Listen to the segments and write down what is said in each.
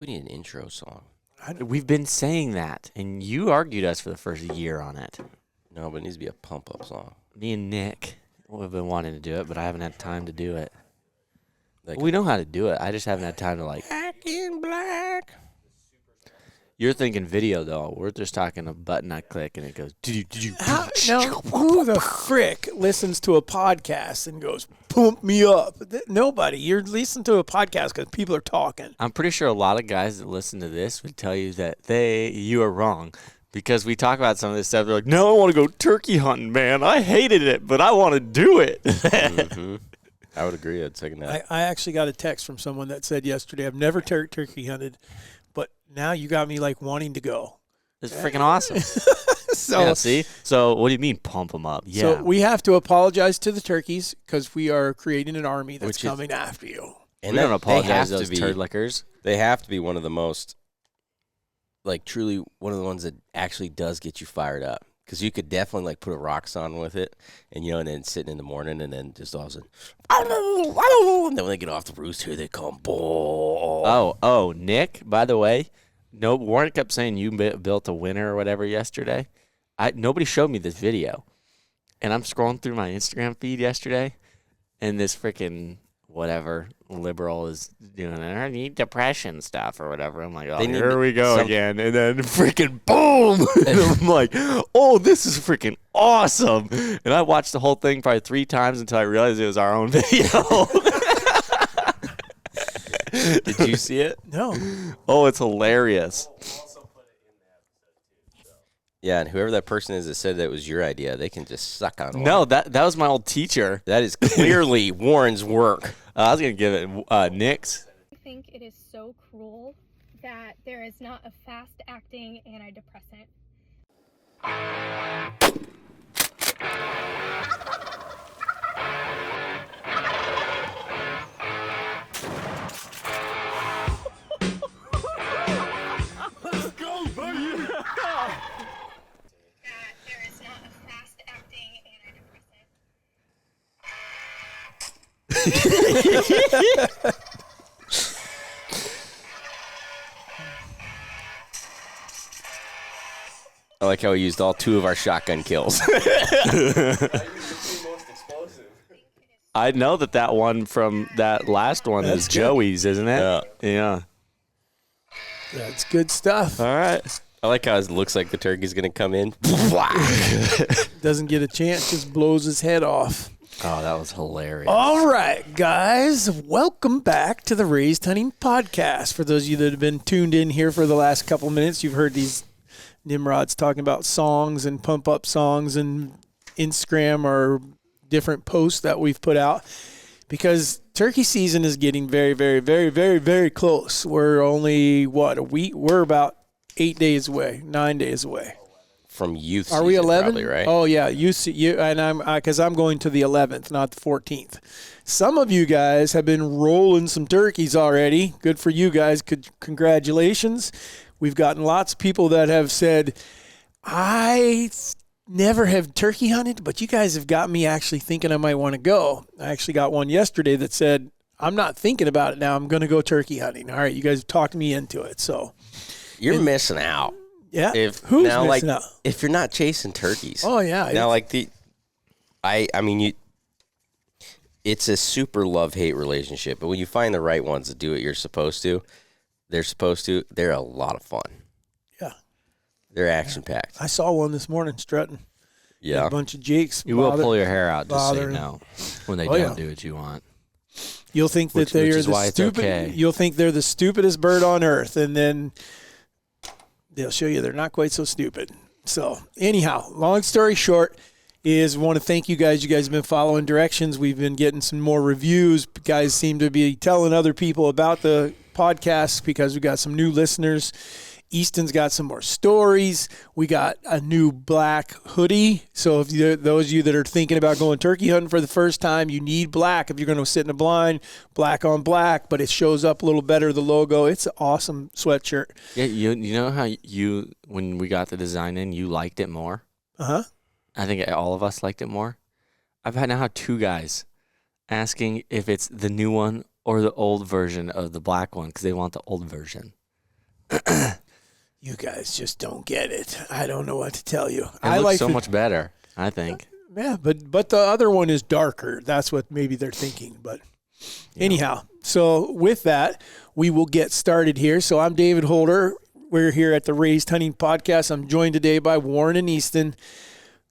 We need an intro song. We've been saying that, and you argued us for the first year on it. No, but it needs to be a pump-up song. Me and Nick have been wanting to do it, but I haven't had time to do it. Like We know how to do it. I just haven't had time to, Back in Black. You're thinking video, though. We're just talking a button I click, and it goes... Now, who the frick listens to a podcast and goes, pump me up? Nobody. You're listening to a podcast because people are talking. I'm pretty sure a lot of guys that listen to this would tell you that you are wrong. Because we talk about some of this stuff. They're like, no, I want to go turkey hunting, man. I hated it, but I want to do it. Mm-hmm. I would agree. I'd second that. I actually got a text from someone that said yesterday, I've never turkey hunted, but now you got me like wanting to go. It's freaking awesome. So, yeah, see? So what do you mean pump them up? Yeah. So we have to apologize to the turkeys because we are creating an army that's Which is- coming after you. And we don't they apologize have to those be, turd lickers. They have to be one of the most, like, truly one of the ones that actually does get you fired up. Because you could definitely, like, put a rocks on with it, and, you know, and then sitting in the morning, and then just all of a sudden, and then when they get off the roost here, they come, boom. Oh, Nick, by the way, no, Warren kept saying you built a winner or whatever yesterday. Nobody showed me this video. And I'm scrolling through my Instagram feed yesterday, and this freaking whatever liberal is doing it. I need depression stuff or whatever. I'm like, oh, here we go again. And then freaking boom. And I'm like, oh, this is freaking awesome. And I watched the whole thing probably 3 times until I realized it was our own video. Did you see it? No. Oh, it's hilarious. Yeah, and whoever that person is that said that was your idea, they can just suck on one. No, that was my old teacher. That is clearly Warren's work. I was going to give it Nick's. I think it is so cruel that there is not a fast-acting antidepressant. Let's go, buddy. That there is not a fast-acting antidepressant. I like how he used all 2 of our shotgun kills. I know that one from that last one is Joey's, isn't it? Yeah. That's good stuff. All right. I like how it looks like the turkey's going to come in. Doesn't get a chance, just blows his head off. Oh, that was hilarious. All right, guys, welcome back to the Raised Hunting Podcast. For those of you that have been tuned in here for the last couple minutes, you've heard these Nimrods talking about songs and pump-up songs and Instagram or different posts that we've put out because turkey season is getting very, very, very, very, very close. We're only, a week? We're about 8 days away, 9 days away. From youth Are season, we 11? probably, right? Oh, yeah. Because I'm going to the 11th, not the 14th. Some of you guys have been rolling some turkeys already. Good for you guys. Congratulations. We've gotten lots of people that have said, I never have turkey hunted, but you guys have got me actually thinking I might want to go. I actually got one yesterday that said, I'm not thinking about it now. I'm going to go turkey hunting. All right, you guys talked me into it. So You're missing out. yeah, Who's missing out? If you're not chasing turkeys. Oh yeah. Now, it's a super love-hate relationship, but when you find the right ones to do what they're a lot of fun. Yeah. They're action-packed. I saw one this morning strutting. Yeah. A bunch of jakes. You will pull your hair out just so you bothering. know when they Oh, don't yeah. do what you want. You'll think that Which they're is the why it's stupid. okay. You'll think they're the stupidest bird on earth, and then they'll show you they're not quite so stupid. So anyhow, long story short is we want to thank you guys. You guys have been following directions. We've been getting some more reviews. Guys seem to be telling other people about the podcast because we got some new listeners. Easton's got some more stories. We got a new black hoodie. So if those of you that are thinking about going turkey hunting for the first time, you need black. If you're going to sit in a blind, black on black, but it shows up a little better, the logo. It's an awesome sweatshirt. Yeah, you know how when we got the design in, you liked it more? Uh-huh. I think all of us liked it more. I've now had 2 guys asking if it's the new one or the old version of the black one because they want the old version. You guys just don't get it. I don't know what to tell you. It looks so much better, I think. Yeah, but the other one is darker. That's what maybe they're thinking. But anyhow, so with that, we will get started here. So I'm David Holder. We're here at the Raised Hunting Podcast. I'm joined today by Warren and Easton.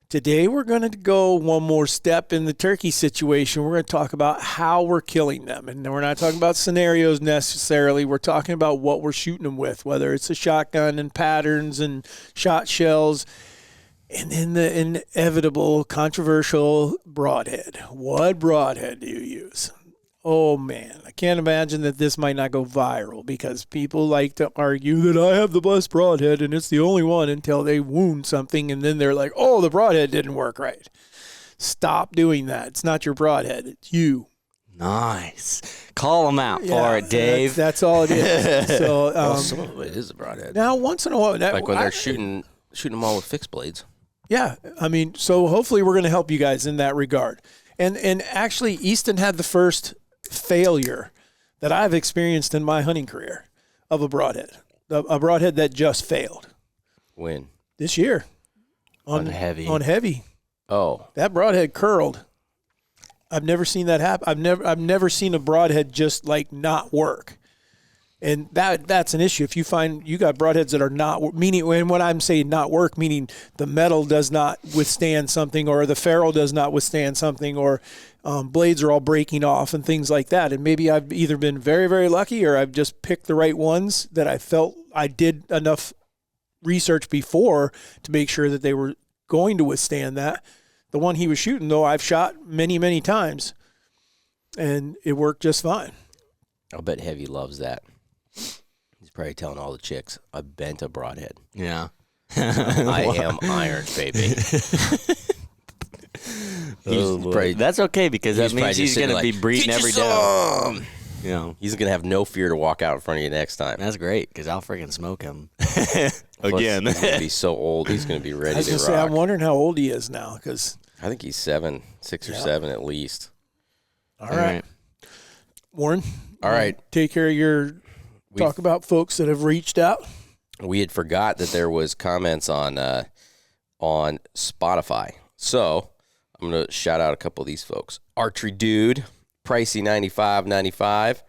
Today we're going to go one more step in the turkey situation. We're going to talk about how we're killing them. And we're not talking about scenarios necessarily. We're talking about what we're shooting them with, whether it's a shotgun and patterns and shot shells. And then the inevitable, controversial broadhead. What broadhead do you use? Oh, man. I can't imagine that this might not go viral because people like to argue that I have the best broadhead and it's the only one until they wound something and then they're like, oh, the broadhead didn't work right. Stop doing that. It's not your broadhead. It's you. Nice. Call them out for it, Dave. That's all it is. So, Well, some of it is a broadhead. now, once in a while. Like when they're shooting them all with fixed blades. Yeah, I mean, so hopefully we're going to help you guys in that regard. And actually, Easton had the first failure that I've experienced in my hunting career of a broadhead that just failed. When? This year. On heavy. On heavy. Oh. That broadhead curled. I've never seen that happen. I've never seen a broadhead just like not work. And that's an issue. If you find you got broadheads that are not, meaning when I'm saying not work, meaning the metal does not withstand something or the ferrule does not withstand something or blades are all breaking off and things like that. And maybe I've either been very, very lucky or I've just picked the right ones that I felt I did enough research before to make sure that they were going to withstand that. The one he was shooting, though, I've shot many, many times and it worked just fine. I'll bet Heavy loves that. He's probably telling all the chicks, I bent a broadhead. Yeah. I am iron, baby. That's okay because that means he's going to be breeding every day. You know, he's going to have no fear to walk out in front of you next time. That's great because I'll freaking smoke him. Again. He's going to be so old, he's going to be ready to rock. I was going to say, I'm wondering how old he is now because I think he's 6 or 7 at least. All right. Warren. All right. Take care of your talk about folks that have reached out. We had forgot that there was comments on Spotify. So I'm going to shout out a couple of these folks. Archery Dude, Pricey 9595,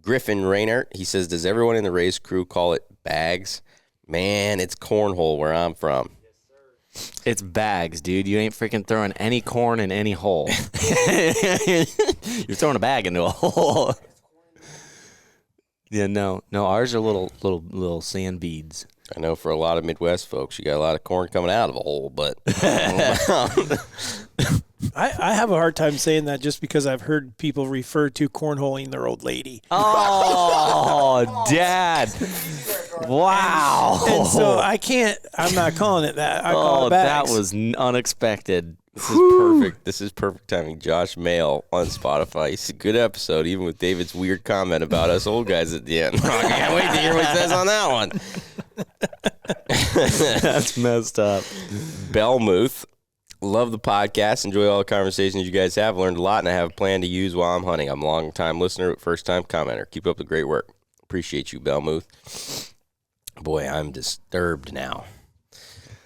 Griffin Rayner. He says, does everyone in the race crew call it bags? Man, it's cornhole where I'm from. It's bags, dude. You ain't freaking throwing any corn in any hole. You're throwing a bag into a hole. Yeah, no. Ours are little sand beads. I know for a lot of Midwest folks, you got a lot of corn coming out of a hole, but I have a hard time saying that just because I've heard people refer to cornholing their old lady. Oh, Dad. Wow. And so I'm not calling it that. I call it bags. That was unexpected. this is perfect. This is perfect timing. Josh Mail on Spotify. It's a good episode, even with David's weird comment about us old guys at the end. I can't wait to hear what he says on that one. That's messed up. Belmuth. Love the podcast. Enjoy all the conversations you guys have. Learned a lot, and I have a plan to use while I'm hunting. I'm a long-time listener, first-time commenter. Keep up the great work. Appreciate you, Belmuth. Boy, I'm disturbed now.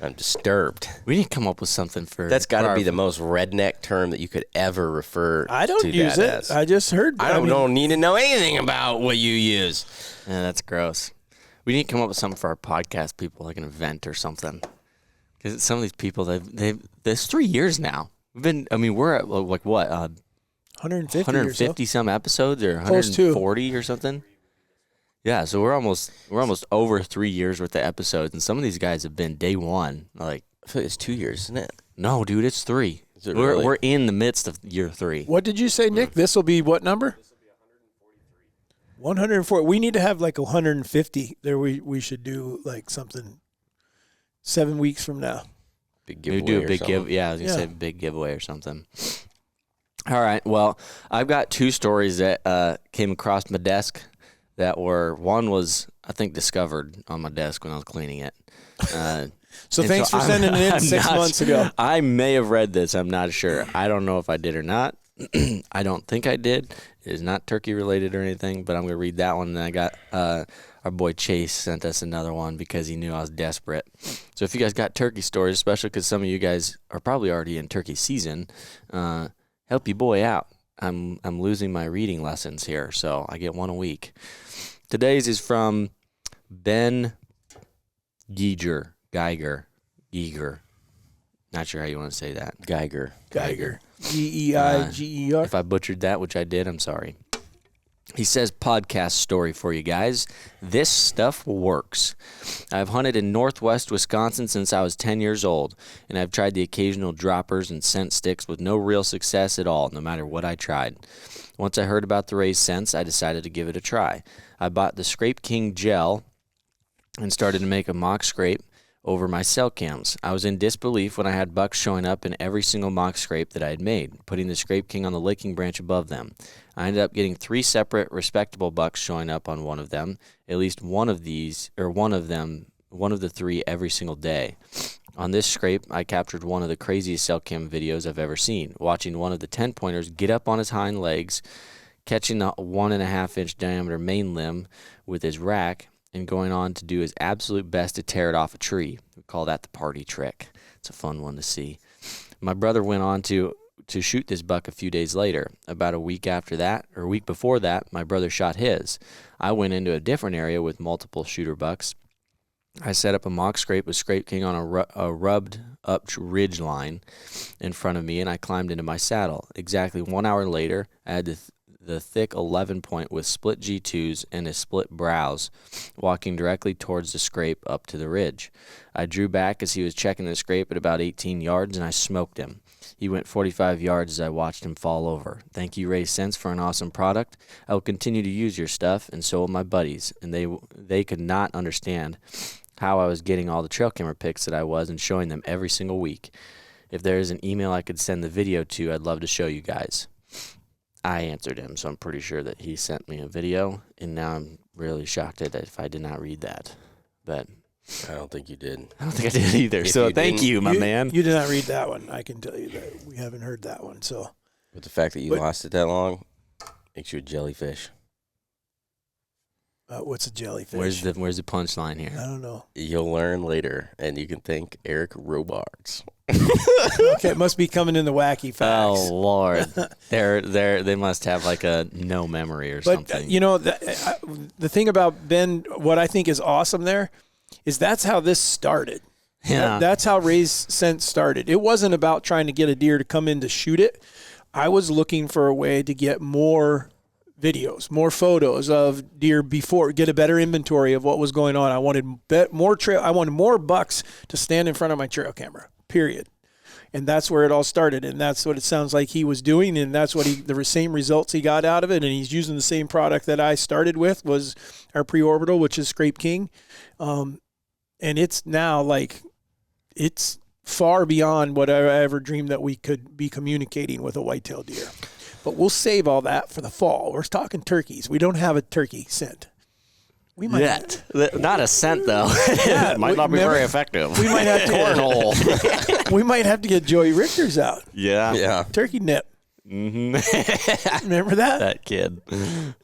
I'm disturbed. We need to come up with something for... That's got to be the most redneck term that you could ever refer to. I don't use it. As. I just heard. I don't need to know anything about what you use. Yeah, that's gross. We need to come up with something for our podcast people, like an event or something. Because some of these people, there's 3 years now. We're at like what? 150 some episodes or 140 or something. Yeah, so we're almost over 3 years worth of episodes, and some of these guys have been day one. Like, I feel like it's 2 years, isn't it? No, dude, it's 3. Is it really? We're in the midst of year 3. What did you say, Nick? This will be what number? 140. We need to have like 150. There, we should do like something 7 weeks from now. Big giveaway. We do a big give. Yeah, I was gonna say big giveaway or something. All right. Well, I've got 2 stories that came across my desk. One was, I think, discovered on my desk when I was cleaning it. So thanks for sending it in 6 months ago. I may have read this. I'm not sure. I don't know if I did or not. I don't think I did. It is not turkey related or anything, but I'm going to read that one. And I got our our boy Chase sent us another one because he knew I was desperate. So if you guys got turkey stories, especially because some of you guys are probably already in turkey season, help your boy out. I'm losing my reading lessons here, so I get one a week. Today's is from Ben Geiger. Not sure how you want to say that. Geiger. Geiger. If I butchered that, which I did, I'm sorry. He says, podcast story for you guys. This stuff works. I've hunted in northwest Wisconsin since I was 10 years old, and I've tried the occasional droppers and scent sticks with no real success at all, no matter what I tried. Once I heard about the raised scents, I decided to give it a try. I bought the Scrape King gel and started to make a mock scrape over my cell cams. I was in disbelief when I had bucks showing up in every single mock scrape that I had made, putting the Scrape King on the licking branch above them. I ended up getting 3 separate respectable bucks showing up on one of them, at least one of the 3 every single day. On this scrape, I captured one of the craziest cell cam videos I've ever seen, watching one of the 10-pointers get up on his hind legs, catching the 1.5-inch diameter main limb with his rack, and going on to do his absolute best to tear it off a tree. We call that the party trick. It's a fun one to see. My brother went on to shoot this buck a few days later. About a week before that, my brother shot his. I went into a different area with multiple shooter bucks. I set up a mock scrape with Scrape King on a rubbed up ridge line in front of me, and I climbed into my saddle. Exactly 1 hour later, I had the thick 11-point with split G2s and a split browse, walking directly towards the scrape up to the ridge. I drew back as he was checking the scrape at about 18 yards, and I smoked him. He went 45 yards as I watched him fall over. Thank you, Raised Scents, for an awesome product. I will continue to use your stuff, and so will my buddies, and they could not understand how I was getting all the trail camera pics that I was and showing them every single week. If there is an email I could send the video to, I'd love to show you guys. I answered him, so I'm pretty sure that he sent me a video, and now I'm really shocked at it if I did not read that. But I don't think you did. I don't think I did either. So thank you, my man. You did not read that one. I can tell you that we haven't heard that one. So, But the fact that you lost it that long makes you a jellyfish. what's a jellyfish? Where's the punchline here? I don't know. You'll learn later, and you can thank Eric Robards. Okay, it must be coming in the wacky facts. Oh Lord, they must have like a no memory or something. You know, the thing about Ben, what I think is awesome there, is that's how this started. Yeah. That's how Raised Scent started. It wasn't about trying to get a deer to come in to shoot it. I was looking for a way to get more videos, more photos of deer before, get a better inventory of what was going on. I wanted more bucks to stand in front of my trail camera, period. And that's where it all started. And that's what it sounds like he was doing. And that's what the same results he got out of it. And he's using the same product that I started with, was our pre-orbital, which is Scrape King. And it's now it's far beyond what I ever dreamed that we could be communicating with a whitetail deer. But we'll save all that for the fall. We're talking turkeys. We don't have a turkey scent. We might Yet. Not a scent, though. Yeah, it might not be very effective. We might have to cornhole. We might have to get Joey Richter's out. Yeah. Yeah. Turkey nip. Mm-hmm. Remember that? That kid.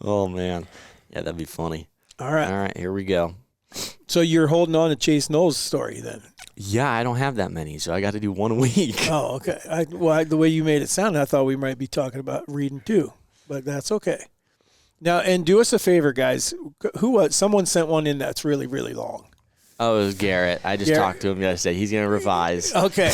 Oh, man. Yeah, that'd be funny. All right. All right, here we go. So you're holding on to Chase Knowles' story then? Yeah, I don't have that many, so I got to do one a week. Oh, okay. The way you made it sound, I thought we might be talking about reading too, but that's okay. Now, and do us a favor, guys. Someone sent one in that's really, really long. Oh, it was Garrett. I just talked to him yesterday. He's going to revise. Okay.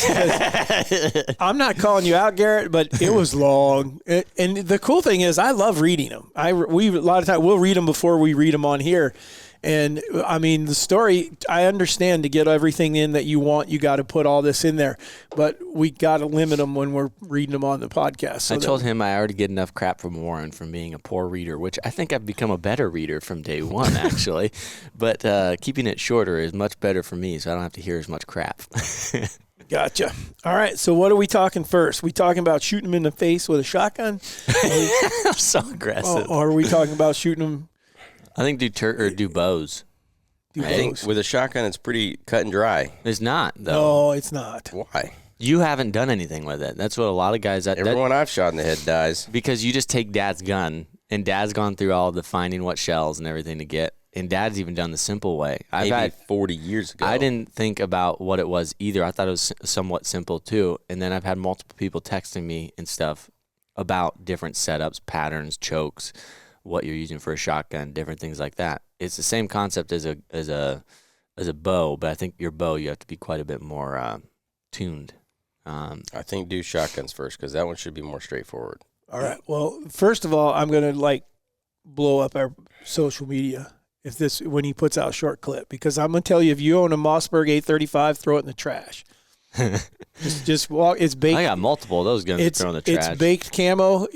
I'm not calling you out, Garrett, but it was long. And the cool thing is I love reading them. A lot of times we'll read them before we read them on here. And, I mean, the story, I understand to get everything in that you want, you got to put all this in there. But we got to limit them when we're reading them on the podcast. So I told him I already get enough crap from Warren from being a poor reader, which I think I've become a better reader from day one, actually. But keeping it shorter is much better for me, so I don't have to hear as much crap. Gotcha. All right, so what are we talking first? We talking about shooting him in the face with a shotgun? I'm so aggressive. Or are we talking about shooting him? I think do bows. I think with a shotgun, it's pretty cut and dry. It's not, though. No, it's not. Why? You haven't done anything with it. That's what a lot of guys... Everyone I've shot in the head dies. Because you just take Dad's gun, and Dad's gone through all of the finding what shells and everything to get. and Dad's even done the simple way. Maybe 40 years ago. I didn't think about what it was either. I thought it was somewhat simple too. And then I've had multiple people texting me and stuff about different setups, patterns, chokes, what you're using for a shotgun, different things like that. It's the same concept as a bow, but I think your bow, you have to be quite a bit more tuned. I think do shotguns first because that one should be more straightforward. All right. Well, first of all, I'm going to blow up our social media when he puts out a short clip, because I'm going to tell you, if you own a Mossberg 835, throw it in the trash. just walk. It's baked. I got multiple of those guns to throw in the trash. It's baked camo.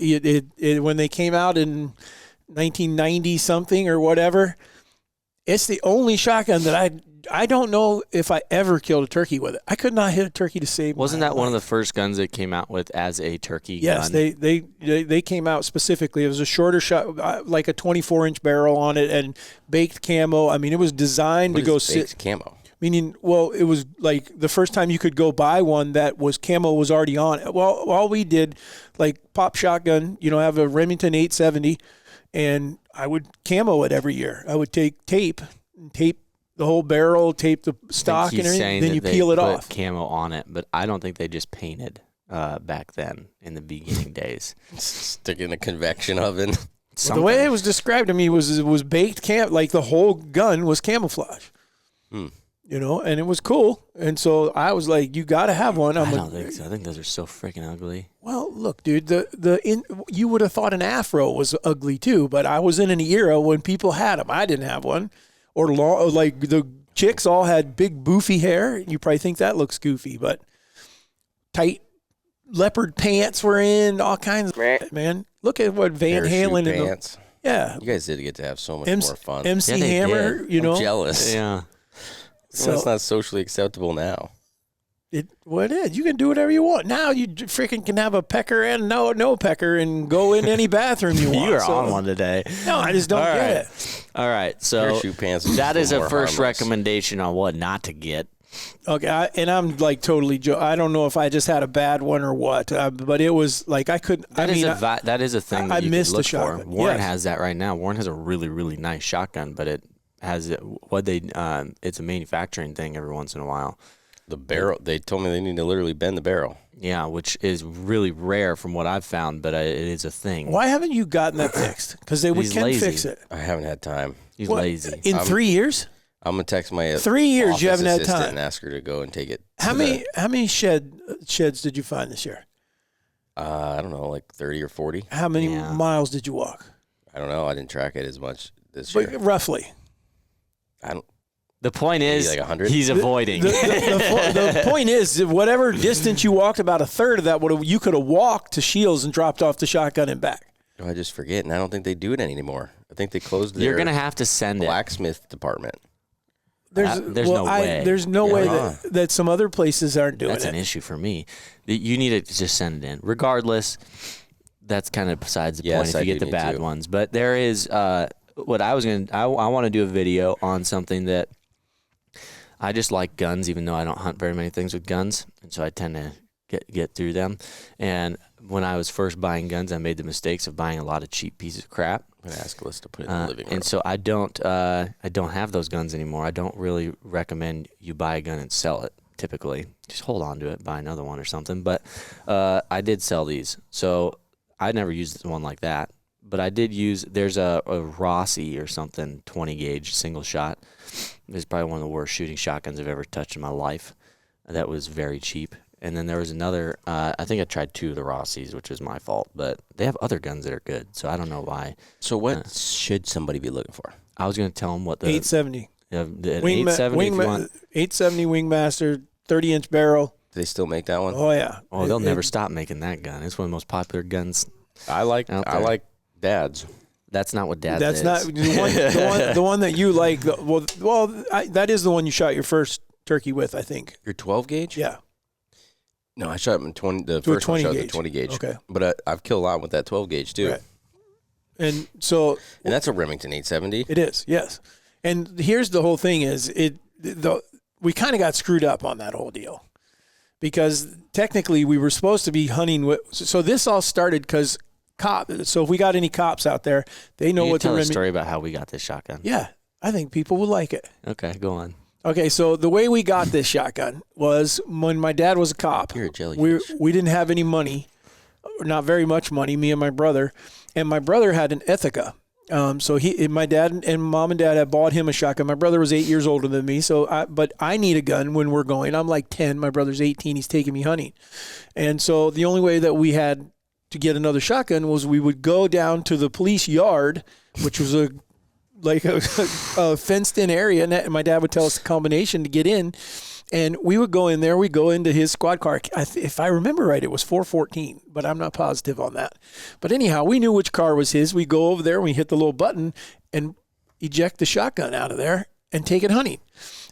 When they came out in 1990 something or whatever, it's the only shotgun that I don't know if I ever killed a turkey with it. I could not hit a turkey to save. Wasn't my that one of life. the first guns that came out with as a turkey Yes, gun? they came out specifically. It was a shorter shot, like a 24-inch barrel on it, and baked camo. I mean, it was designed to go sit. Camo. Meaning, well, it was like the first time you could go buy one that was camo was already on it. Well, all we did, like pop shotgun, have a Remington 870, and I would camo it every year. I would take tape the whole barrel, tape the stock and everything, then you peel it off. Camo on it, but I don't think they just painted back then in the beginning days. Stick in a convection oven. Well, the way it was described to me was baked like the whole gun was camouflage. And it was cool. And so I was like, you got to have one. I don't think so. I think those are so freaking ugly. Well, look, dude, you would have thought an afro was ugly too, but I was in an era when people had them. I didn't have one. Or like the chicks all had big boofy hair. You probably think that looks goofy, but tight leopard pants were in, all kinds of man. Look at what Van Halen and pants. Yeah. You guys did get to have so much more fun. MC Hammer, I'm jealous. Yeah. So it's not socially acceptable now. It is. You can do whatever you want. Now you freaking can have a pecker and no pecker and go in any bathroom you want. You are on one today. No, I just don't get it. All right. So parachute pants that is a first harmless. recommendation on what not to get. Okay, and I'm like totally. I don't know if I just had a bad one or what, but it was like I couldn't. That is a thing that I you missed could look the shotgun. for. Warren Yes. has that right now. Warren has a really, really nice shotgun, but it has it's a manufacturing thing every once in a while. The barrel, they told me they need to literally bend the barrel. Yeah, which is really rare from what I've found, but it is a thing. Why haven't you gotten that fixed? Because they can lazy. fix it. I haven't had time. He's What? lazy. In 3 years? I'm gonna text my 3 years you office haven't had assistant time. and ask her to go and take it. How many sheds did you find this year? I don't know, like 30 or 40. How many Yeah. miles did you walk? I don't know. I didn't track it as much this But year. roughly. I don't. The point is, like 100? he's avoiding. The point is, whatever distance you walked, about a third of that you could have walked to Shields and dropped off the shotgun and back. Oh, I just forget, and I don't think they do it anymore. I think they closed their You're gonna have to send it. blacksmith department. There's no way. There's no Yeah, way huh. that some other places aren't doing That's it. an issue for me. You need to just send it in. Regardless, that's kind of besides the point Yes, if I you get do the need bad to. ones. But there is what I was going to I want to do a video on something that I just like guns, even though I don't hunt very many things with guns. And so I tend to get through them. And when I was first buying guns, I made the mistakes of buying a lot of cheap pieces of crap. I'm gonna ask Liz to put it in the living room. And so I don't have those guns anymore. I don't really recommend you buy a gun and sell it. Typically, just hold on to it, buy another one or something. But I did sell these, so I never used one like that. But I did use. There's a Rossi or something 20 gauge single shot. It's probably one of the worst shooting shotguns I've ever touched in my life. That was very cheap. And then there was another, I think I tried 2 of the Rossis, which was my fault, but they have other guns that are good, so I don't know why. So what should somebody be looking for? I was going to tell them what the 870. the 870 if you want. 870 Wingmaster, 30-inch barrel. Do they still make that one? Oh yeah. Oh, they'll never stop making that gun. It's one of the most popular guns. I like out there. Dad's. That's not what Dad That's is. not the one that you like. That is the one you shot your first turkey with, I think. Your 12 gauge? Yeah. No, I shot him in 20. The To a first one 20 shot with gauge. the 20 gauge. Okay. But I've killed a lot with that 12 gauge too. Right. And so And that's a Remington 870. it is, yes. And here's the whole thing: we kind of got screwed up on that whole deal because technically we were supposed to be hunting with. So this all started because So if we got any cops out there, they know you what tell the a story about how we got this shotgun. Yeah. I think people would like it. Okay, go on. Okay, so the way we got this shotgun was when my dad was a cop. You're a jellyfish. We didn't have any money, not very much money, me and my brother. And my brother had an Ithaca. So my dad and mom and dad had bought him a shotgun. My brother was 8 years older than me, but I need a gun when we're going. I'm like 10. My brother's 18. He's taking me hunting. And so the only way that we had to get another shotgun was we would go down to the police yard, which was a fenced-in area, and my dad would tell us the combination to get in. And we would go in there. We go into his squad car. If I remember right, it was 414, but I'm not positive on that. But anyhow, we knew which car was his. We go over there, we hit the little button, and eject the shotgun out of there and take it hunting.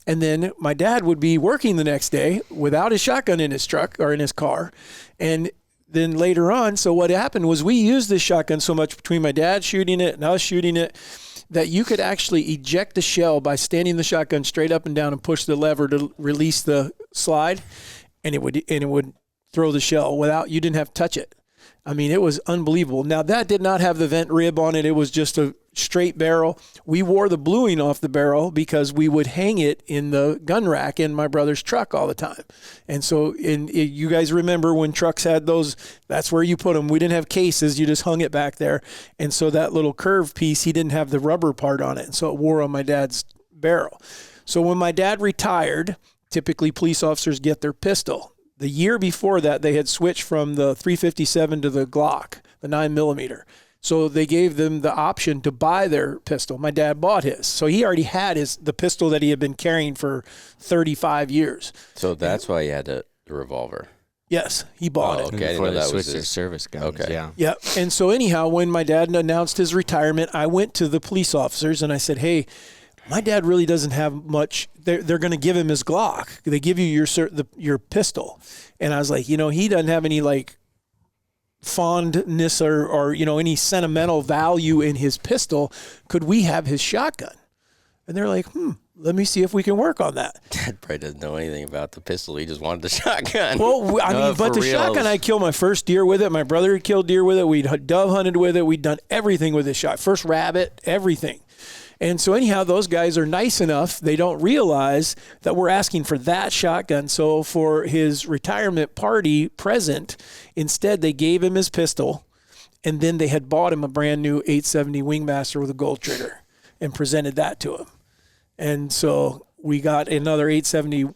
And then my dad would be working the next day without his shotgun in his truck or in his car. And then later on, so what happened was we used this shotgun so much between my dad shooting it and us shooting it, that you could actually eject the shell by standing the shotgun straight up and down and push the lever to release the slide, and it would throw the shell you didn't have to touch it. I mean, it was unbelievable. Now, that did not have the vent rib on it. It was just a straight barrel. We wore the bluing off the barrel because we would hang it in the gun rack in my brother's truck all the time. And so you guys remember when trucks had those, that's where you put them. We didn't have cases. You just hung it back there. And so that little curved piece, he didn't have the rubber part on it. And so it wore on my dad's barrel. So when my dad retired, typically police officers get their pistol. The year before that, they had switched from the 357 to the Glock, the 9mm. So they gave them the option to buy their pistol. My dad bought his. So he already had the pistol that he had been carrying for 35 years. So that's why he had the revolver. Yes, he bought it. Okay, I didn't Before know they that switched was their his. service guns. Okay. Yeah. Yeah. And so anyhow, when my dad announced his retirement, I went to the police officers and I said, hey, my dad really doesn't have much. They're going to give him his Glock. They give you your pistol. And I was like, he doesn't have any like fondness or any sentimental value in his pistol. Could we have his shotgun? And they're like, let me see if we can work on that. Dad probably doesn't know anything about the pistol. He just wanted the shotgun. Well, I mean, but the shotgun, I killed my first deer with it. My brother had killed deer with it. We'd dove hunted with it. We'd done everything with this shot. First rabbit, everything. And so anyhow, those guys are nice enough. They don't realize that we're asking for that shotgun. So for his retirement party present, instead they gave him his pistol, and then they had bought him a brand new 870 Wingmaster with a gold trigger and presented that to him. And so we got another 870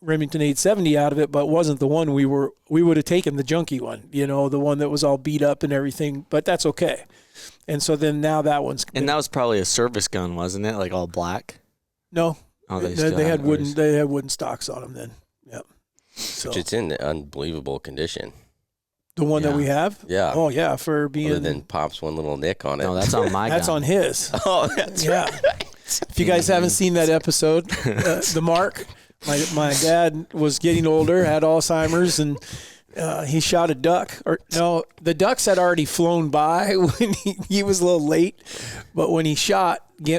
Remington 870 out of it, but it wasn't the one we would have taken the junky one, the one that was all beat up and everything, but that's okay. And so then now that one's And that was probably a service gun, wasn't it? Like all black? No. Oh, they had wooden stocks on them then. Yep. So Which it's in unbelievable condition. the one that we have? Yeah. Oh yeah, for being Other than Pop's one little nick on it. No, that's on my that's gun. on his. Oh, that's Yeah. right. If you guys haven't seen that episode, the Mark, my dad was getting older, had Alzheimer's, and he shot a duck. Or no, the ducks had already flown by when he was a little late. But when he shot,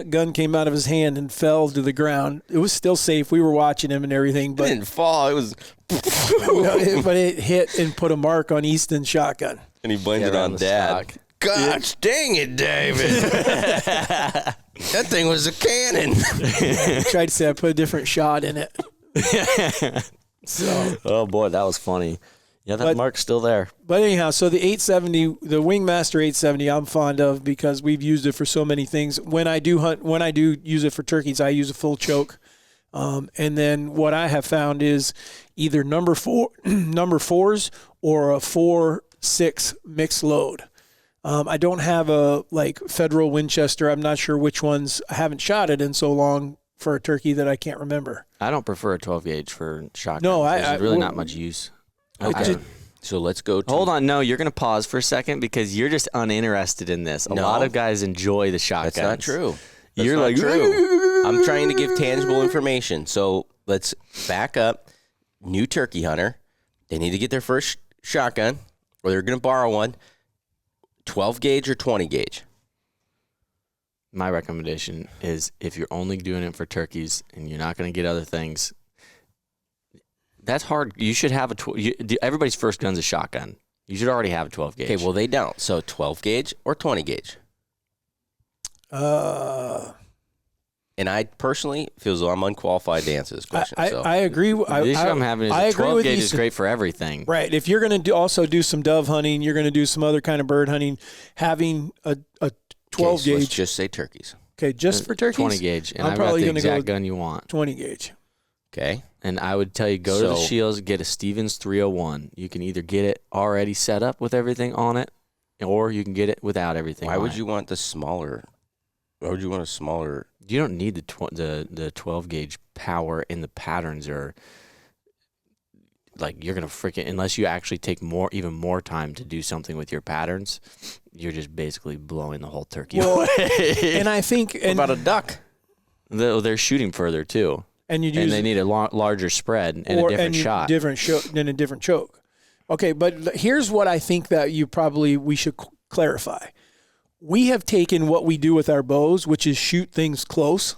gun came out of his hand and fell to the ground. It was still safe. We were watching him and everything, It but didn't fall. It was. but it hit and put a mark on Easton's shotgun. And he blamed Yeah, it around on the Dad. stock. Gosh dang it, David. That thing was a cannon. I tried to say I put a different shot in it. So, Oh, boy, that was funny. Yeah, that But- mark's still there. but anyhow, so the 870, the Wingmaster 870, I'm fond of because we've used it for so many things. When I do use it for turkeys, I use a full choke. And then what I have found is either number fours or a 4.6 mixed load. I don't have a Federal Winchester. I'm not sure which ones. I haven't shot it in so long for a turkey that I can't remember. I don't prefer a 12 gauge for shotguns. No, There's really not much use. Okay. So let's go to. Hold on. No, you're going to pause for a second because you're just uninterested in this. A No. lot of guys enjoy the shotguns. That's not true. That's You're not like, true. I'm trying to give tangible information. So let's back up. New turkey hunter. They need to get their first shotgun, or they're going to borrow one. 12 gauge or 20 gauge. My recommendation is if you're only doing it for turkeys and you're not going to get other things, that's hard. You should have everybody's first gun's a shotgun. You should already have a 12 gauge. Okay, well, they don't. So 12 gauge or 20 gauge? And I personally feel as though I'm unqualified to answer this question. I agree. The issue I'm having is I a agree 12 with gauge is Easton. great for everything. Right. If you're going to also do some dove hunting, you're going to do some other kind of bird hunting, having a 12 so let's gauge. just say turkeys. Okay, just for turkeys? 20 gauge. And I'm I've got probably the gonna go exact with gun you want. 20 gauge. Okay. And I would tell you, go to the So- Shields, get a Stevens 301. You can either get it already set up with everything on it, or you can get it without everything Why on would it. you want the smaller? Why would you want a smaller? You don't need the 12 gauge power, and the patterns are like you're gonna freaking, unless you actually take even more time to do something with your patterns, you're just basically blowing the whole turkey away. And I think, What and, about a duck? They're shooting further too, and you and use they need a larger spread and a different shot. Different than a different choke. Okay, but here's what I think that we should clarify. We have taken what we do with our bows, which is shoot things close.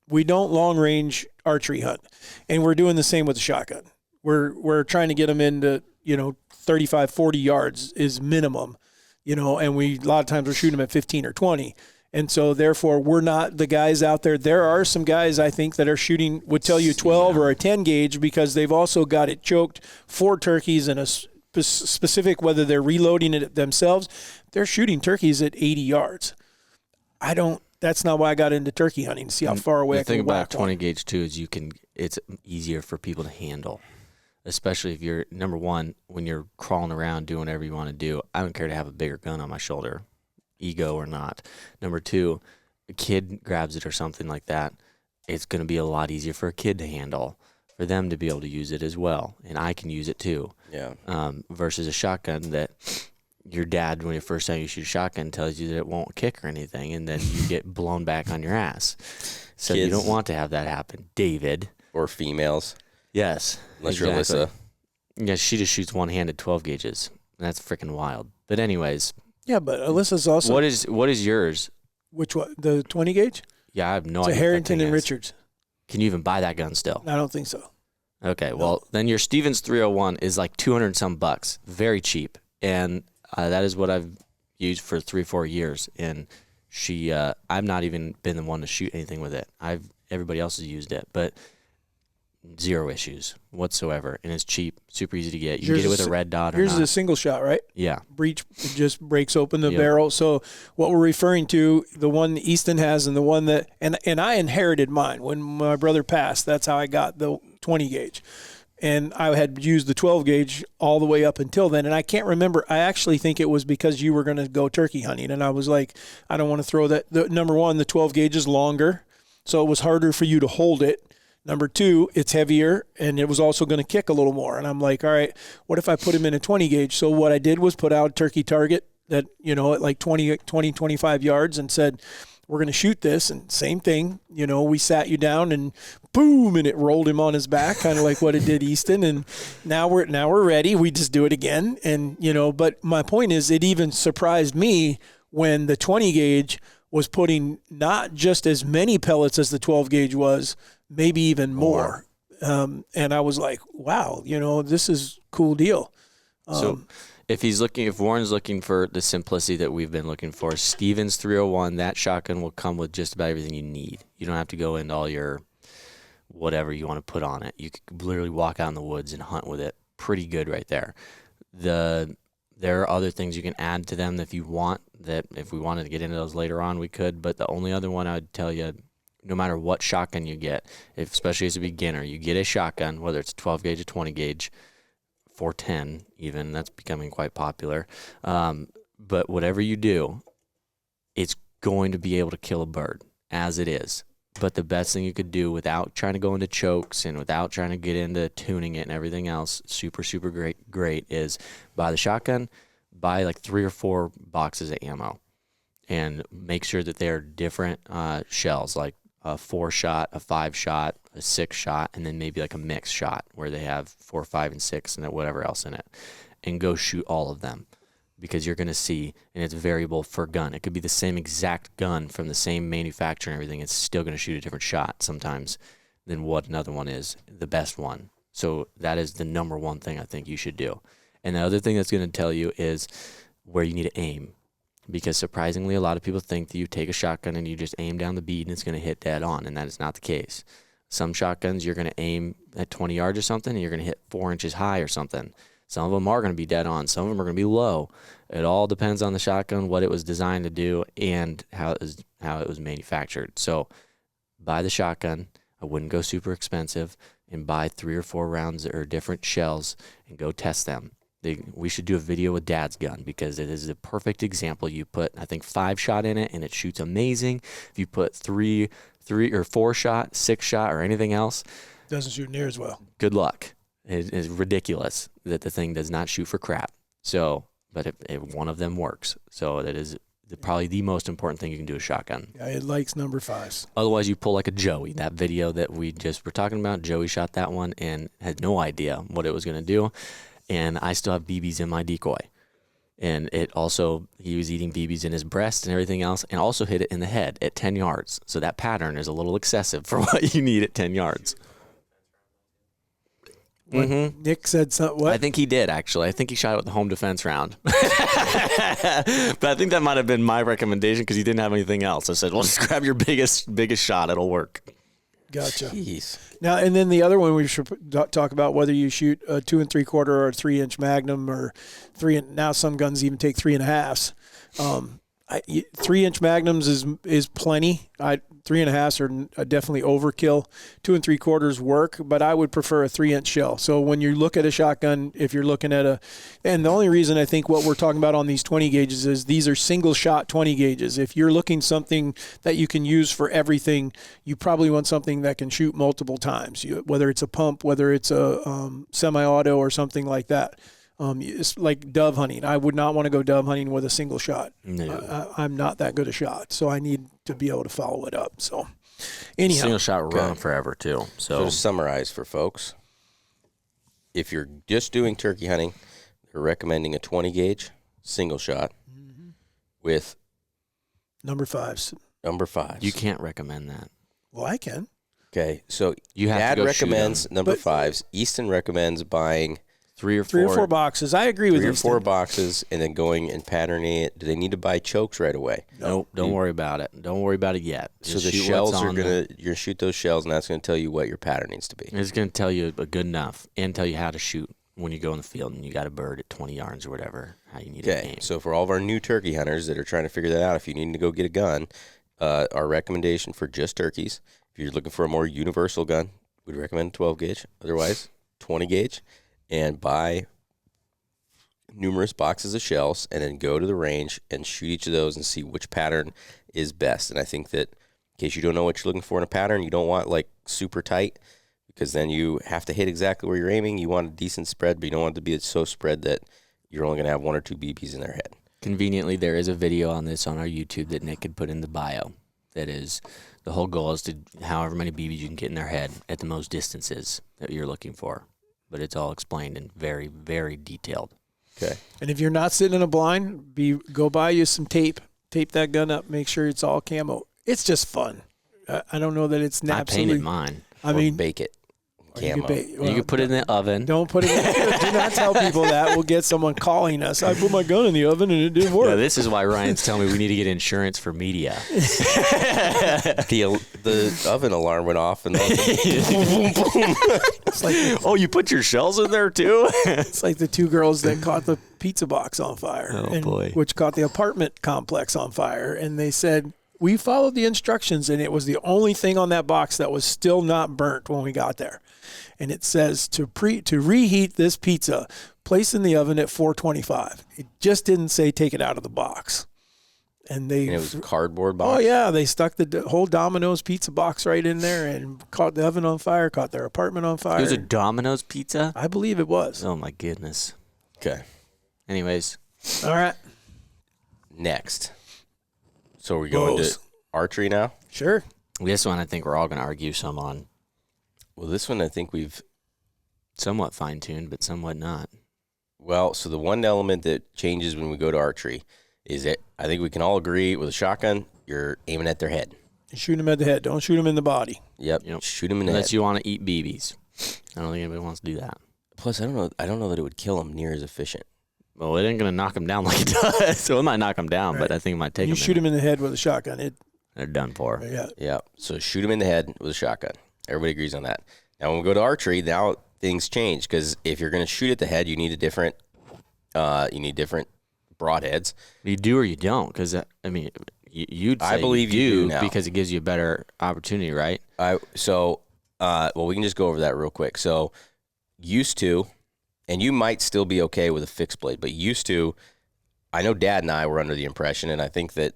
We don't long range archery hunt, and we're doing the same with the shotgun. We're trying to get them into 35, 40 yards is minimum, and a lot of times we're shooting them at 15 or 20. And so, therefore, we're not the guys out there. There are some guys, I think, that are shooting, would tell you 12 or a 10 gauge because they've also got it choked for turkeys in a specific, whether they're reloading it themselves. They're shooting turkeys at 80 yards. That's not why I got into turkey hunting, to see how far away I can whack. The thing about a 20 one. gauge, too, is it's easier for people to handle, especially if you're, number one, when you're crawling around doing whatever you want to do. I don't care to have a bigger gun on my shoulder, ego or not. Number two, a kid grabs it or something like that, it's going to be a lot easier for a kid to handle, for them to be able to use it as well, and I can use it too. Yeah. Versus a shotgun that your dad, when the first time you shoot a shotgun, tells you that it won't kick or anything, and then you get blown back on your ass. So you Kids. don't want to have that happen. David. Or females, Yes. unless you're exactly. Alyssa. Yeah, she just shoots one-handed 12 gauges. That's freaking wild. But anyways, Yeah, but Alyssa's also. what is yours? Which one? The 20 gauge? Yeah, I have no It's a idea. what that Harrington thing and is. Richards. Can you even buy that gun still? I don't think so. Okay, well, then your Stevens 301 is like 200 and some bucks. Very cheap. And that is what I've used for 3-4 years. And I've not even been the one to shoot anything with it. Everybody else has used it, but zero issues whatsoever. And it's cheap, super easy to get. You can get it with a red dot or Yours not. is a single shot, right? Yeah. Breech, it just breaks open the Yep. barrel. So what we're referring to, the one Easton has and the one that, and I inherited mine when my brother passed. That's how I got the 20 gauge. And I had used the 12 gauge all the way up until then. And I can't remember. I actually think it was because you were going to go turkey hunting. And I was like, I don't want to throw that. Number one, the 12 gauge is longer, so it was harder for you to hold it. Number two, it's heavier, and it was also going to kick a little more. And I'm like, all right, what if I put him in a 20 gauge? So what I did was put out a turkey target that, at like 20, 25 yards and said, we're going to shoot this. And same thing, we sat you down and boom, and it rolled him on his back, kind of like what it did Easton. And now we're ready. We just do it again. And, but my point is, it even surprised me when the 20 gauge was putting not just as many pellets as the 12 gauge was, maybe even more. And I was like, wow, this is a cool deal. So if Warren's looking for the simplicity that we've been looking for, Stevens 301, that shotgun will come with just about everything you need. You don't have to go into all your whatever you want to put on it. You could literally walk out in the woods and hunt with it. Pretty good right there. There are other things you can add to them if you want, that if we wanted to get into those later on, we could. But the only other one I would tell you, no matter what shotgun you get, especially as a beginner, you get a shotgun, whether it's 12 gauge or 20 gauge, 410 even, that's becoming quite popular. But whatever you do, it's going to be able to kill a bird as it is. But the best thing you could do without trying to go into chokes and without trying to get into tuning it and everything else, super, super great, is buy the shotgun, buy like 3 or 4 boxes of ammo, and make sure that they're different shells, like a 4-shot, a 5-shot, a 6-shot, and then maybe like a mixed shot where they have 4, 5, and 6 and whatever else in it, and go shoot all of them. Because you're going to see, and it's variable for gun. It could be the same exact gun from the same manufacturer and everything. It's still going to shoot a different shot sometimes than what another one is, the best one. So that is the number one thing I think you should do. And the other thing that's going to tell you is where you need to aim. because surprisingly, a lot of people think that you take a shotgun and you just aim down the bead and it's going to hit dead on, and that is not the case. Some shotguns, you're going to aim at 20 yards or something, and you're going to hit 4 inches high or something. Some of them are going to be dead on. Some of them are going to be low. It all depends on the shotgun, what it was designed to do, and how it was manufactured. So buy the shotgun. I wouldn't go super expensive, and buy 3 or 4 rounds or different shells and go test them. We should do a video with Dad's gun because it is the perfect example. You put, I think, 5-shot in it and it shoots amazing. If you put 3 or 4-shot, 6-shot, or anything else, doesn't shoot near as well. Good luck. It is ridiculous that the thing does not shoot for crap. So, but if one of them works, so that is probably the most important thing you can do with shotgun. Yeah, it likes number 5s. Otherwise, you pull like a Joey. That video that we just were talking about, Joey shot that one and had no idea what it was going to do. And I still have BBs in my decoy. And it also, he was eating BBs in his breast and everything else, and also hit it in the head at 10 yards. So that pattern is a little excessive for what you need at 10 yards. Mm-hmm. Nick said something. What? I think he did, actually. I think he shot it with the home defense round. But I think that might have been my recommendation because he didn't have anything else. I said, well, just grab your biggest shot. It'll work. Gotcha. Jeez. Now, and then the other one we should talk about whether you shoot a 2 3/4 or a 3-inch Magnum or 3. Now some guns even take 3.5s. 3-inch Magnums is plenty. 3.5s are definitely overkill. 2 3/4 work, but I would prefer a 3-inch shell. So when you look at a shotgun, if you're looking at and the only reason I think what we're talking about on these 20 gauges is these are single shot 20 gauges. If you're looking something that you can use for everything, you probably want something that can shoot multiple times. Whether it's a pump, whether it's a semi-auto or something like that. It's like dove hunting. I would not want to go dove hunting with a single shot. No. I'm not that good a shot, so I need to be able to follow it up. So, anyhow, single shot run forever too. So to summarize for folks, if you're just doing turkey hunting, they're recommending a 20 gauge single shot with number 5s. Number 5s. You can't recommend that. Well, I can. Okay, so You have Dad to go recommends number 5s. Easton recommends buying 3 or 4. 3 or 4 boxes. I agree with you. 3 or 4 boxes, and then going and patterning it. Do they need to buy chokes right away? Nope. Don't worry about it. Don't worry about it yet. So Just the shoot shells what's are on you're gonna shoot those shells, and that's gonna tell you what your pattern needs to be. It's going to tell you a good enough and tell you how to shoot when you go in the field and you got a bird at 20 yards or whatever. How you need to aim. So for all of our new turkey hunters that are trying to figure that out, if you need to go get a gun, our recommendation for just turkeys, if you're looking for a more universal gun, we'd recommend 12 gauge. Otherwise, 20 gauge, and buy numerous boxes of shells, and then go to the range and shoot each of those and see which pattern is best. And I think that in case you don't know what you're looking for in a pattern, you don't want like super tight, because then you have to hit exactly where you're aiming. You want a decent spread, but you don't want it to be so spread that you're only going to have 1 or 2 BBs in their head. Conveniently, there is a video on this on our YouTube that Nick could put in the bio. That is, the whole goal is to however many BBs you can get in their head at the most distances that you're looking for. But it's all explained and very, very detailed. Okay. And if you're not sitting in a blind, go buy you some tape. Tape that gun up. Make sure it's all camo. It's just fun. I don't know that it's I absolutely. painted mine. I Or mean, bake it. Camo. You could put it in the oven. Don't put it. Do not tell people that. We'll get someone calling us. I put my gun in the oven and it didn't work. Yeah, this is why Ryan's telling me we need to get insurance for media. The oven alarm went off, and It's like Oh, you put your shells in there too? it's like the 2 girls that caught the pizza box on fire. Oh, boy. Which caught the apartment complex on fire, and they said we followed the instructions, and it was the only thing on that box that was still not burnt when we got there. And it says to reheat this pizza, place in the oven at 425. It just didn't say take it out of the box. And it was a cardboard box. Oh yeah, they stuck the whole Domino's pizza box right in there and caught the oven on fire, caught their apartment on fire. It was a Domino's pizza? I believe it was. Oh, my goodness. Okay. Anyways. All right. Next. So we're going Bows. to archery now? Sure. This one I think we're all going to argue some on. Well, this one I think we've... Somewhat fine-tuned, but somewhat not. Well, so the one element that changes when we go to archery is that I think we can all agree with a shotgun, you're aiming at their head. Shoot them at the head. Don't shoot them in the body. Yep. Shoot them in the Unless head. you want to eat BBs. I don't think anybody wants to do that. Plus, I don't know that it would kill them near as efficient. Well, it ain't gonna knock them down like it does. So it might knock them down, but I think it might take You them. shoot them in the head with a shotgun. They're done for. Yeah. Yeah. So shoot him in the head with a shotgun. Everybody agrees on that. Now when we go to archery, now things change because if you're going to shoot at the head, you need different broadheads. You do or you don't, because I mean, you'd say I believe you do now. because it gives you a better opportunity, right? Well, we can just go over that real quick. So used to, and you might still be okay with a fixed blade, but used to, I know Dad and I were under the impression, and I think that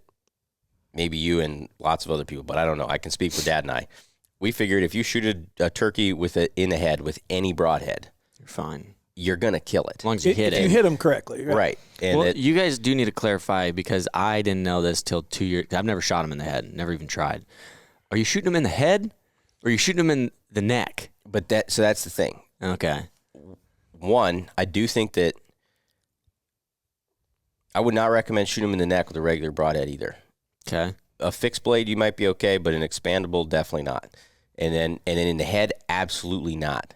maybe you and lots of other people, but I don't know. I can speak for Dad and I. We figured if you shoot a turkey with it in the head with any broadhead, You're fine. you're going to kill it. As long as you hit If it. you hit them correctly. Right. And Well, you guys do need to clarify because I didn't know this till 2 years. I've never shot him in the head. Never even tried. Are you shooting him in the head or are you shooting him in the neck? so that's the thing. Okay. One, I do think that I would not recommend shooting him in the neck with a regular broadhead either. Okay. A fixed blade, you might be okay, but an expandable, definitely not. And then in the head, absolutely not.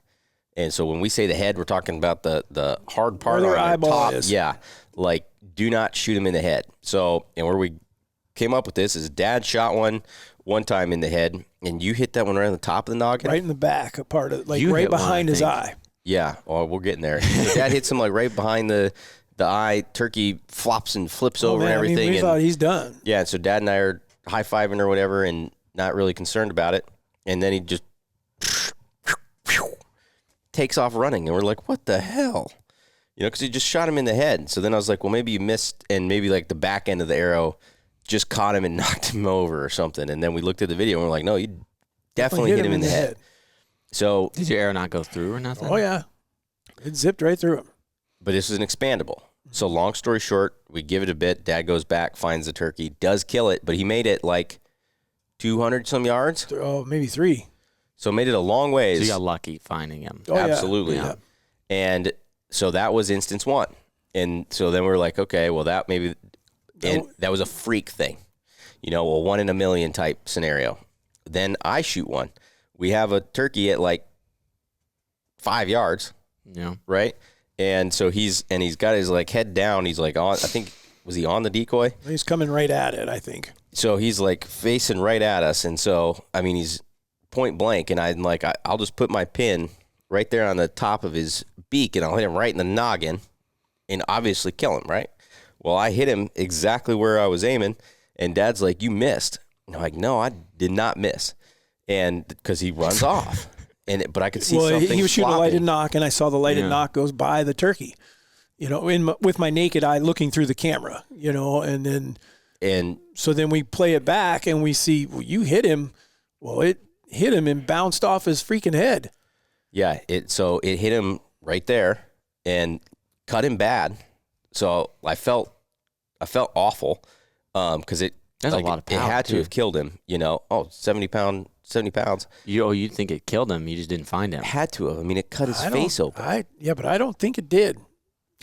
And so when we say the head, we're talking about the hard part Where their on the eyeball top. is. Yeah, like do not shoot him in the head. So, and where we came up with this is Dad shot one time in the head, and you hit that one right on the top of the noggin. Right in the back, a part of, like You right hit one, behind I his think. eye. Yeah, well, we're getting there. So Dad hits him like right behind the eye. Turkey flops and flips over Man, and everything. I mean, we and thought he's done. yeah, and so Dad and I are high-fiving or whatever and not really concerned about it. And then he just takes off running. And we're like, what the hell? You know, because he just shot him in the head. So then I was like, well, maybe you missed and maybe like the back end of the arrow just caught him and knocked him over or something. And then we looked at the video and we're like, no, you definitely hit him in the head. So, Did your arrow not go through or nothing? Oh, yeah. It zipped right through him. but this is an expandable. So long story short, we give it a bit. Dad goes back, finds the turkey, does kill it, but he made it like 200 some yards. Oh, maybe 3. So made it a long ways. So you got lucky finding him. Oh, yeah. Absolutely. Yeah. And so that was instance one. And so then we were like, okay, well that maybe, and that was a freak thing, you know, a 1 in a million type scenario. Then I shoot one. We have a turkey at like 5 yards, Yeah. right? And so he's got his like head down. He's like on, I think, was he on the decoy? He's coming right at it, I think. So he's like facing right at us. And so, I mean, he's point blank. And I'm like, I'll just put my pin right there on the top of his beak and I'll hit him right in the noggin and obviously kill him, right? Well, I hit him exactly where I was aiming. And Dad's like, you missed. And I'm like, no, I did not miss. And because he runs off. But I could see something he was shooting a flopping. lighted knock, and I saw the lighted knock goes by the turkey. You know, with my naked eye looking through the camera. You know, and so then we play it back, and we see, well, you hit him. Well, it hit him and bounced off his freaking head. Yeah, it hit him right there and cut him bad. So I felt awful because That's a lot of power, It had to too. have killed him. You know, 70 pounds. You'd think it killed him. You just didn't find him. Had to have. I mean, it cut his face open. But I don't think it did.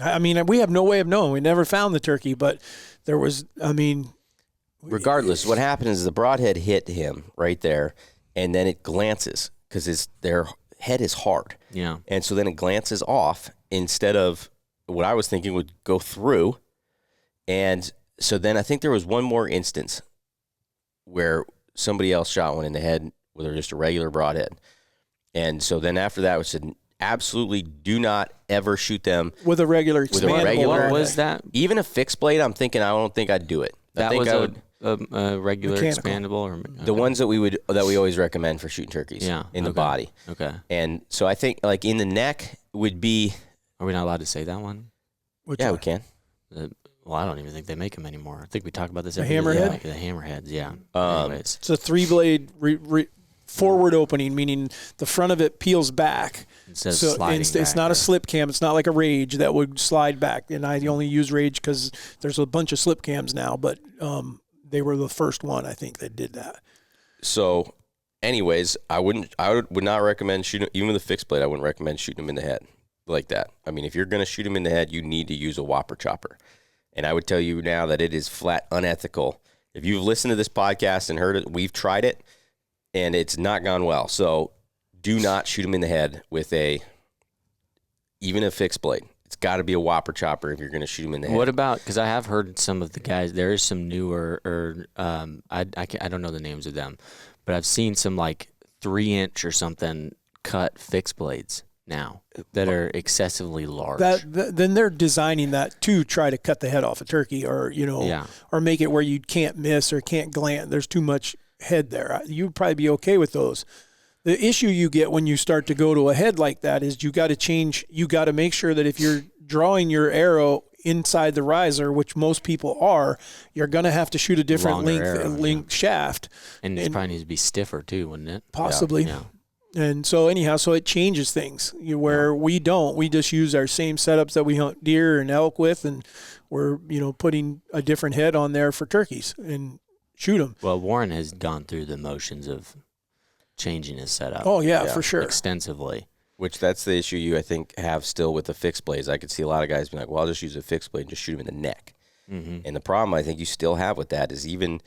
I mean, we have no way of knowing. We never found the turkey, but there was. I mean, Regardless, what happened is the broadhead hit him right there, and then it glances because their head is hard. Yeah. And so then it glances off instead of what I was thinking would go through. And so then I think there was one more instance where somebody else shot one in the head with just a regular broadhead. And so then after that, we said, absolutely do not ever shoot them. with a regular With a expandable regular- What broadhead. was that? Even a fixed blade, I'm thinking I don't think I'd do it. I That think was I would. a regular Mechanical. expandable? Or, The ones that we always recommend for shooting turkeys Yeah, in the okay. body. Okay. And so I think like in the neck would be, Are we not allowed to say that one? Which yeah, one? we can. Well, I don't even think they make them anymore. I think we talk about this. The every hammerhead? The hammerheads, yeah. Anyways. It's a 3-blade forward opening, meaning the front of it peels back. Instead of So sliding it's back not a or- slip cam. It's not like a Rage that would slide back. And I only use Rage because there's a bunch of slip cams now, but they were the first one, I think, that did that. So anyways, I would not recommend shooting, even with a fixed blade, I wouldn't recommend shooting them in the head like that. I mean, if you're going to shoot them in the head, you need to use a whopper chopper. And I would tell you now that it is flat unethical. If you've listened to this podcast and heard it, we've tried it, and it's not gone well. So do not shoot them in the head with even a fixed blade. It's got to be a whopper chopper if you're going to shoot them in the head. What about, because I have heard some of the guys, there is some newer, or I don't know the names of them, but I've seen some like 3-inch or something cut fixed blades now that are excessively large. Then they're designing that to try to cut the head off a turkey, or or make it where you can't miss or can't glance. There's too much head there. You'd probably be okay with those. The issue you get when you start to go to a head like that is you got to make sure that if you're drawing your arrow inside the riser, which most people are, you're going to have to shoot a different length shaft. And it probably needs to be stiffer too, wouldn't it? Possibly. Yeah. And so so it changes things where we don't. We just use our same setups that we hunt deer and elk with, and we're, putting a different head on there for turkeys and shoot them. Well, Warren has gone through the motions of changing his setup. Oh, yeah, for sure. Extensively. Which that's the issue you, I think, have still with the fixed blades. I could see a lot of guys being like, well, I'll just use a fixed blade and just shoot them in the neck. Mm-hmm. And the problem I think you still have with that is even,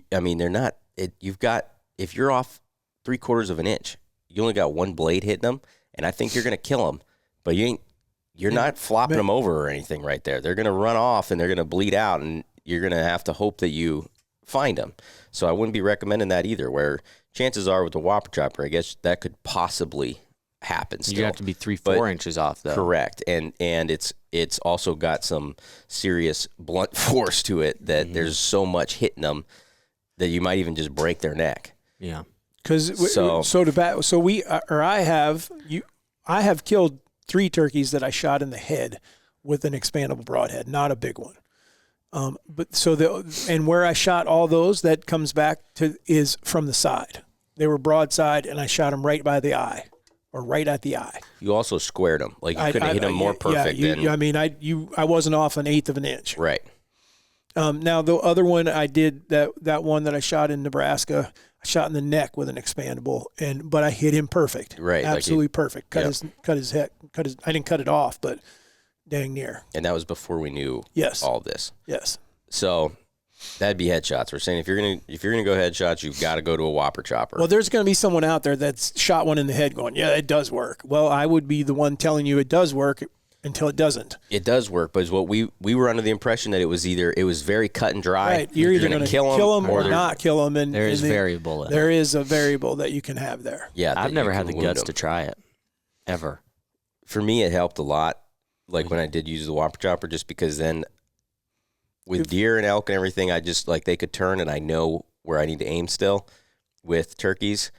they're not, if you're off 3/4 of an inch, you only got one blade hitting them, and I think you're going to kill them, but you're not flopping them over or anything right there. They're going to run off and they're going to bleed out, and you're going to have to hope that you find them. So I wouldn't be recommending that either, where chances are with the whopper chopper, I guess that could possibly happen still. You have to be 3-4 inches off, though. Correct. And it's also got some serious blunt force to it that there's so much hitting them that you might even just break their neck. Yeah. I have killed 3 turkeys that I shot in the head with an expandable broadhead, not a big one. And where I shot all those, that comes back to is from the side. They were broadside, and I shot them right by the eye, or right at the eye. You also squared them, like you couldn't hit them more perfect. I wasn't off 1/8 of an inch. Right. Now the other one I did, that one that I shot in Nebraska, I shot in the neck with an expandable, but I hit him perfect. Right. Absolutely perfect. Cut his head. I didn't cut it off, but dang near. And that was before we knew all this. Yes. So that'd be headshots. We're saying if you're gonna go headshots, you've got to go to a whopper chopper. Well, there's going to be someone out there that's shot one in the head going, yeah, it does work. Well, I would be the one telling you it does work until it doesn't. It does work, but it's what we were under the impression that it was very cut and dry. Right. You're either going to kill them or not kill them. And there is variable. There is a variable that you can have there. Yeah. I've never had the guts to try it, ever. For me, it helped a lot. Like when I did use the whopper chopper, just because then with deer and elk and everything, I just they could turn and I know where I need to aim still. With turkeys,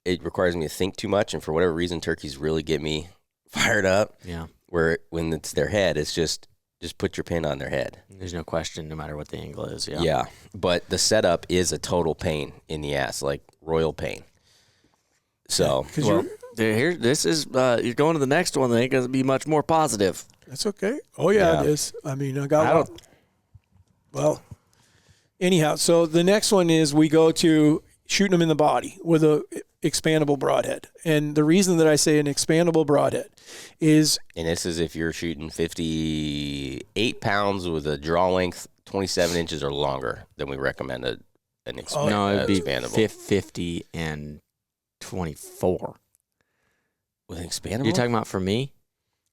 it requires me to think too much, and for whatever reason, turkeys really get me fired up. Yeah. Where when it's their head, it's just put your pin on their head. There's no question, no matter what the angle is. Yeah. Yeah, but the setup is a total pain in the ass, like royal pain. So, this is you're going to the next one. That ain't going to be much more positive. That's okay. Oh yeah, it is. I mean, Well, anyhow, so the next one is we go to shooting them in the body with a expandable broadhead. And the reason that I say an expandable broadhead is... And this is if you're shooting 58 pounds with a draw length 27 inches or longer, then we recommend an expandable. No, it would be 50 and 24. With an expandable? You're talking about for me?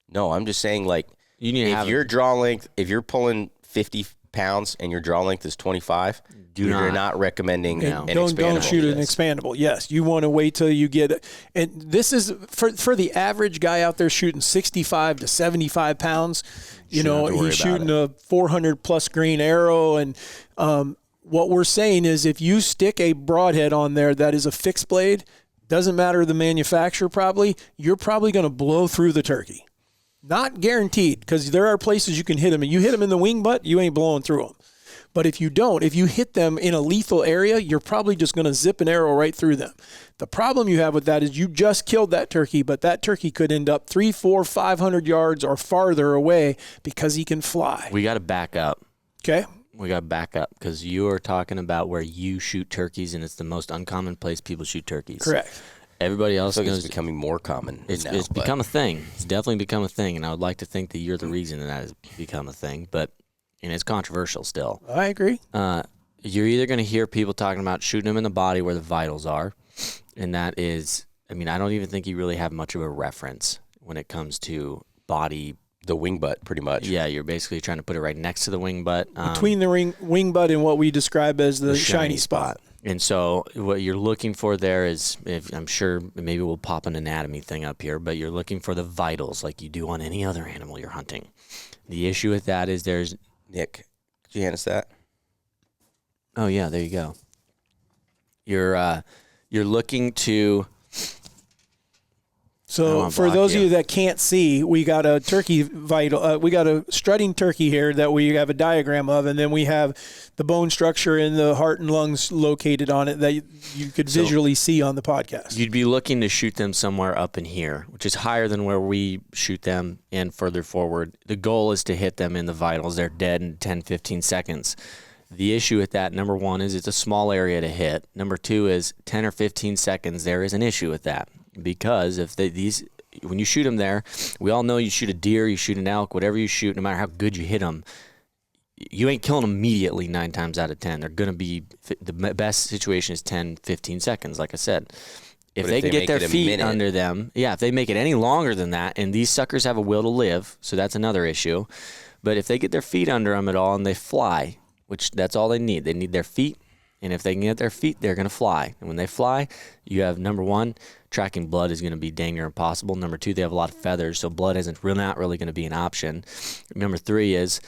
No, I'm just saying, like, you need to have your draw length, if you're pulling 50 pounds and your draw length is 25, you're not recommending an expandable. Don't shoot an expandable. Yes, you want to wait till you get it. And this is for the average guy out there shooting 65 to 75 pounds. He's shooting a 400+ grain arrow, and what we're saying is if you stick a broadhead on there that is a fixed blade, doesn't matter the manufacturer, you're probably going to blow through the turkey. Not guaranteed, because there are places you can hit them, and you hit them in the wing butt, you ain't blowing through them. But if you hit them in a lethal area, you're probably just going to zip an arrow right through them. The problem you have with that is you just killed that turkey, but that turkey could end up 300, 400, 500 yards or farther away because he can fly. We got to back up. Okay. We got to back up because you are talking about where you shoot turkeys, and it's the most uncommon place people shoot turkeys. Correct. Everybody else knows it's becoming more common. It's become a thing. It's definitely become a thing, and I would like to think that you're the reason that has become a thing. And it's controversial still. I agree. You're either going to hear people talking about shooting them in the body where the vitals are, and that is, I don't even think you really have much of a reference when it comes to body the wing butt, pretty much. Yeah, you're basically trying to put it right next to the wing butt. Between the wing butt and what we describe as the shiny spot. And so what you're looking for there is, if I'm sure maybe we'll pop an anatomy thing up here, but you're looking for the vitals like you do on any other animal you're hunting. The issue with that is there's... Nick, could you hand us that? Oh, yeah, there you go. You're looking to... So for those of you that can't see, we got a turkey vital. We got a strutting turkey here that we have a diagram of, and then we have the bone structure and the heart and lungs located on it that you could visually see on the podcast. You'd be looking to shoot them somewhere up in here, which is higher than where we shoot them and further forward. The goal is to hit them in the vitals. They're dead in 10, 15 seconds. The issue with that, number one, is it's a small area to hit. Number two is 10 or 15 seconds. There is an issue with that. Because when you shoot them there, we all know you shoot a deer, you shoot an elk, whatever you shoot, no matter how good you hit them, you ain't killing them immediately 9 times out of 10. They're going to be, the best situation is 10, 15 seconds, like I said. If they can get their feet under them, if they make it any longer than that, and these suckers have a will to live, so that's another issue. But if they get their feet under them at all and they fly, which that's all they need their feet. And if they can get their feet, they're going to fly. And when they fly, you have, number one, tracking blood is going to be dang near impossible. Number two, they have a lot of feathers, so blood isn't not really going to be an option. Number three is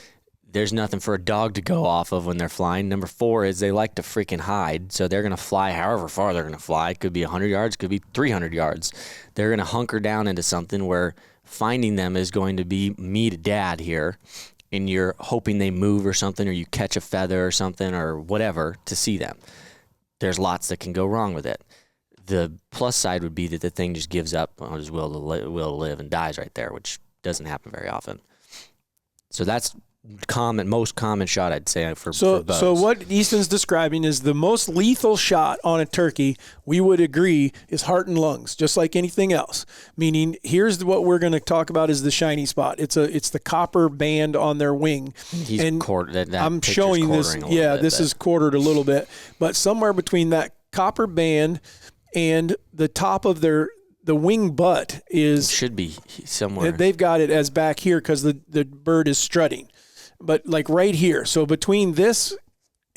there's nothing for a dog to go off of when they're flying. Number four is they like to freaking hide, so they're going to fly however far they're going to fly. It could be 100 yards, could be 300 yards. They're going to hunker down into something where finding them is going to be me to dad here. And you're hoping they move or something, or you catch a feather or something or whatever to see them. There's lots that can go wrong with it. The plus side would be that the thing just gives up on his will to live and dies right there, which doesn't happen very often. So that's most common shot, I'd say, for bows. So what Easton's describing is the most lethal shot on a turkey, we would agree, is heart and lungs, just like anything else. Meaning, here's what we're going to talk about is the shiny spot. It's the copper band on their wing. I'm showing this. Yeah, this is quartered a little bit, but somewhere between that copper band and the top of the wing butt should be somewhere. They've got it as back here because the bird is strutting. But like right here, so between this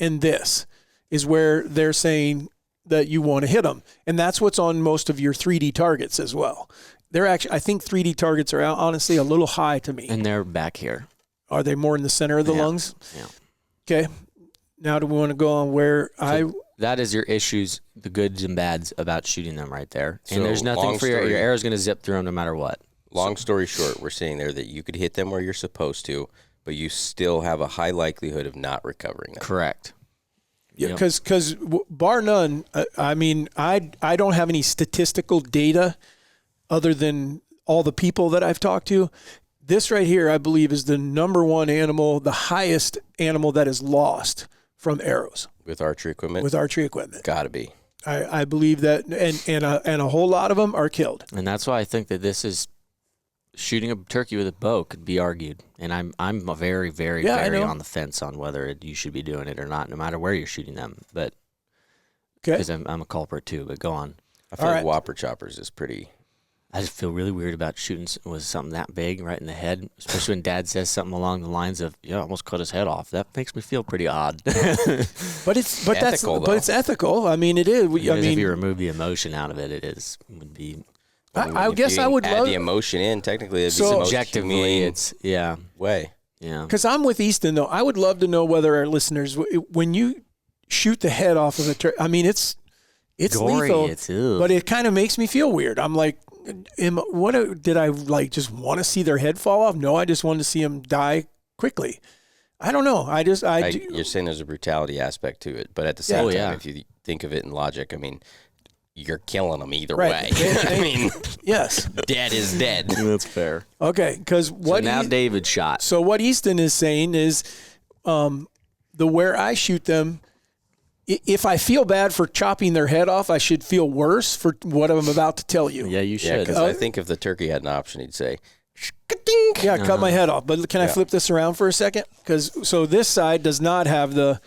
and this is where they're saying that you want to hit them. And that's what's on most of your 3D targets as well. They're actually, I think 3D targets are honestly a little high to me. And they're back here. Are they more in the center of the lungs? Yeah. Okay. Now do we want to go on where that is your issues, the goods and bads about shooting them right there. So and there's nothing for your arrow's going to zip through them no matter what. Long story short, we're saying there that you could hit them where you're supposed to, but you still have a high likelihood of not recovering them. Correct. Yeah, because bar none, I mean, I don't have any statistical data other than all the people that I've talked to. This right here, I believe, is the number one animal, the highest animal that is lost from arrows. With archery equipment? With archery equipment. Gotta be. I believe that, and a whole lot of them are killed. And that's why I think that this is shooting a turkey with a bow could be argued. And I'm very, very, very on the fence on whether you should be doing it or not, no matter where you're shooting them. But because I'm a culprit too. But go on. I feel like Whopper Choppers is pretty. I just feel really weird about shooting with something that big right in the head, especially when Dad says something along the lines of, "Yeah, I almost cut his head off." That makes me feel pretty odd. But it's ethical. I mean, it is. If you remove the emotion out of it, would be. I guess I would add the emotion in. Technically, it'd be subjectively, it's way. Yeah. Because I'm with Easton though. I would love to know whether our listeners, when you shoot the head off of a turkey, I mean, it's gory, lethal, but it kind of makes me feel weird. I'm like, did I like just want to see their head fall off? No, I just wanted to see them die quickly. I don't know. You're saying there's a brutality aspect to it, but at the same time, if you think of it in logic, I mean, you're killing them either way. I mean, yes, dead is dead. That's fair. Okay, because David shot. So what Easton is saying is, where I shoot them, if I feel bad for chopping their head off, I should feel worse for what I'm about to tell you. Yeah, you should. Yeah, because I think if the turkey had an option, he'd say, "Yeah, cut my head off." But can I flip this around for a second? So this side does not have the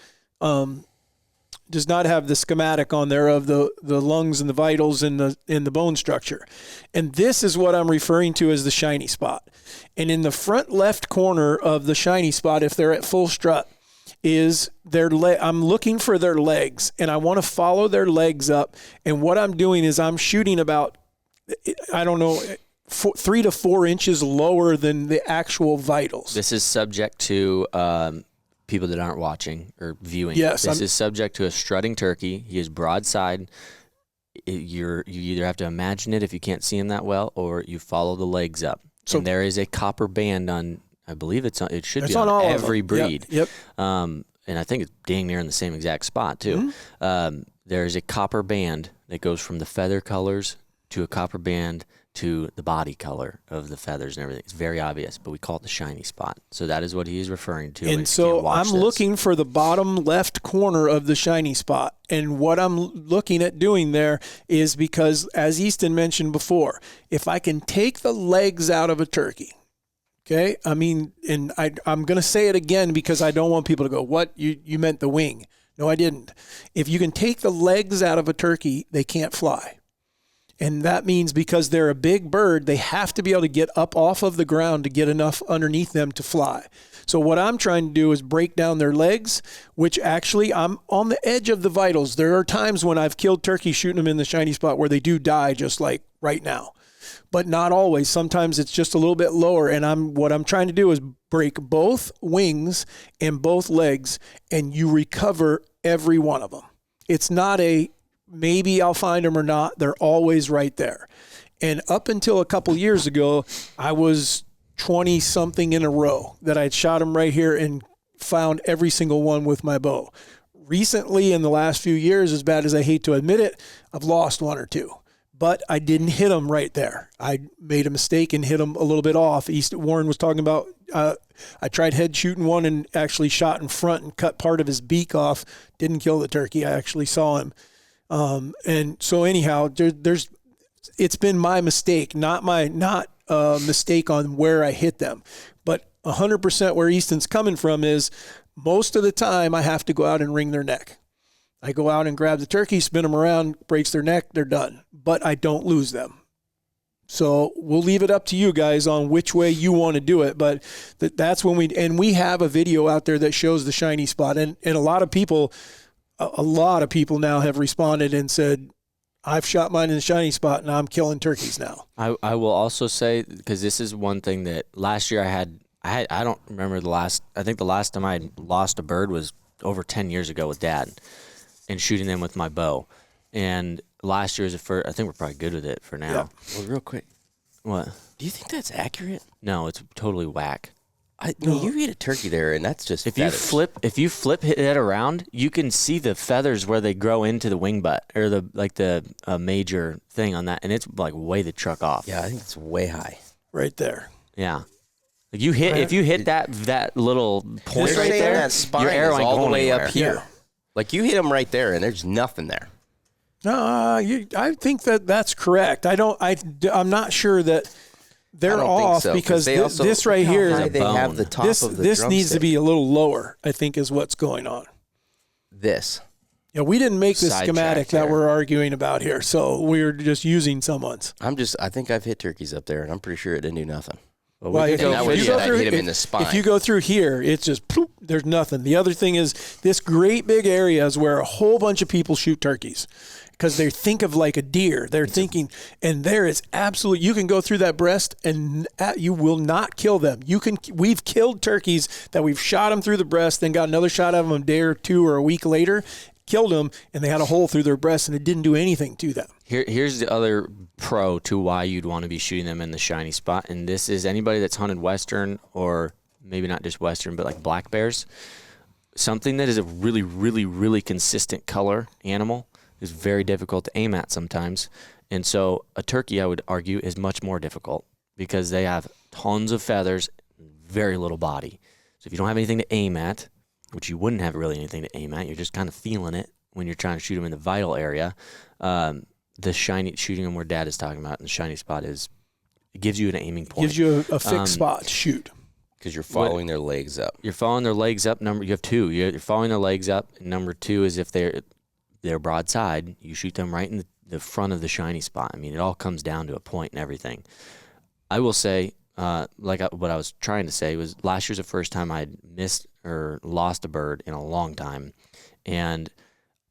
does not have the schematic on there of the lungs and the vitals and the bone structure. And this is what I'm referring to as the shiny spot. And in the front left corner of the shiny spot, if they're at full strut, is I'm looking for their legs, and I want to follow their legs up. And what I'm doing is I'm shooting about, I don't know, 3 to 4 inches lower than the actual vitals. This is subject to people that aren't watching or viewing. Yes, this is subject to a strutting turkey. He is broadside. You either have to imagine it if you can't see him that well, or you follow the legs up. So, and there is a copper band on. I believe it should be on every breed. Yep. And I think it's dang near in the same exact spot too. Mm-hmm. There's a copper band that goes from the feather colors to a copper band to the body color of the feathers and everything. It's very obvious, but we call it the shiny spot. So that is what he is referring to. And so I'm looking for the bottom left corner of the shiny spot. And what I'm looking at doing there is because, as Easton mentioned before, if I can take the legs out of a turkey, okay, I mean, and I'm going to say it again because I don't want people to go, what, you meant the wing. No, I didn't. If you can take the legs out of a turkey, they can't fly. And that means because they're a big bird, they have to be able to get up off of the ground to get enough underneath them to fly. So what I'm trying to do is break down their legs, which actually I'm on the edge of the vitals. There are times when I've killed turkeys shooting them in the shiny spot where they do die, just like right now. But not always. Sometimes it's just a little bit lower. And what I'm trying to do is break both wings and both legs, and you recover every one of them. It's not maybe I'll find them or not. They're always right there. And up until a couple years ago, I was 20-something in a row that I'd shot them right here and found every single one with my bow. Recently, in the last few years, as bad as I hate to admit it, I've lost one or two. But I didn't hit them right there. I made a mistake and hit them a little bit off. Warren was talking about, I tried head shooting one and actually shot in front and cut part of his beak off. Didn't kill the turkey. I actually saw him. And so anyhow, it's been my mistake, not a mistake on where I hit them, but 100% where Easton's coming from is most of the time I have to go out and wring their neck. I go out and grab the turkey, spin them around, breaks their neck, they're done, but I don't lose them. So we'll leave it up to you guys on which way you want to do it. But that's when we have a video out there that shows the shiny spot. And a lot of people now have responded and said, I've shot mine in the shiny spot and I'm killing turkeys now. I will also say, because this is one thing that last year I don't remember I think the last time I had lost a bird was over 10 years ago with Dad and shooting them with my bow. And last year was the first, I think we're probably good with it for now. Yeah. Well, real quick. What? Do you think that's accurate? No, it's totally whack. You eat a turkey there, and that's just feathers. If you flip it around, you can see the feathers where they grow into the wing butt or the major thing on that, and it's like way the truck off. Yeah, I think it's way high. Right there. Yeah. If you hit that little point right there, that spine your arrow is ain't all the going way anywhere. up here. Yeah. Like you hit them right there, and there's nothing there. No, I think that's correct. I'm not sure that they're off because this right here, they have the top of the this needs drumstick. to be a little lower, I think, is what's going on. This. Yeah, we didn't make the Sidetrack schematic that there. we're arguing about here, so we're just using someone's. I think I've hit turkeys up there, and I'm pretty sure it didn't do nothing. Well, I'd hit him in the spine. If you go through here, it's just poof, there's nothing. The other thing is this great big area is where a whole bunch of people shoot turkeys because they think of like a deer. They're thinking, and there is absolutely, you can go through that breast and you will not kill them. We've killed turkeys that we've shot them through the breast, then got another shot of them a day or two or a week later, killed them, and they had a hole through their breast and it didn't do anything to them. Here's the other pro to why you'd want to be shooting them in the shiny spot, and this is anybody that's hunted Western, or maybe not just Western, but like black bears. Something that is a really, really, really consistent color animal is very difficult to aim at sometimes. And so a turkey, I would argue, is much more difficult because they have tons of feathers and very little body. So if you don't have anything to aim at, which you wouldn't have really anything to aim at, you're just kind of feeling it when you're trying to shoot them in the vital area. The shiny, shooting them where Dad is talking about in the shiny spot it gives you an aiming point. Gives you a fixed spot to shoot. Because you're following their legs up. You're following their legs up. You have two. You're following their legs up. And number two is if they're they're broadside, you shoot them right in the front of the shiny spot. I mean, it all comes down to a point and everything. I will say, what I was trying to say was last year's the first time I'd missed or lost a bird in a long time. And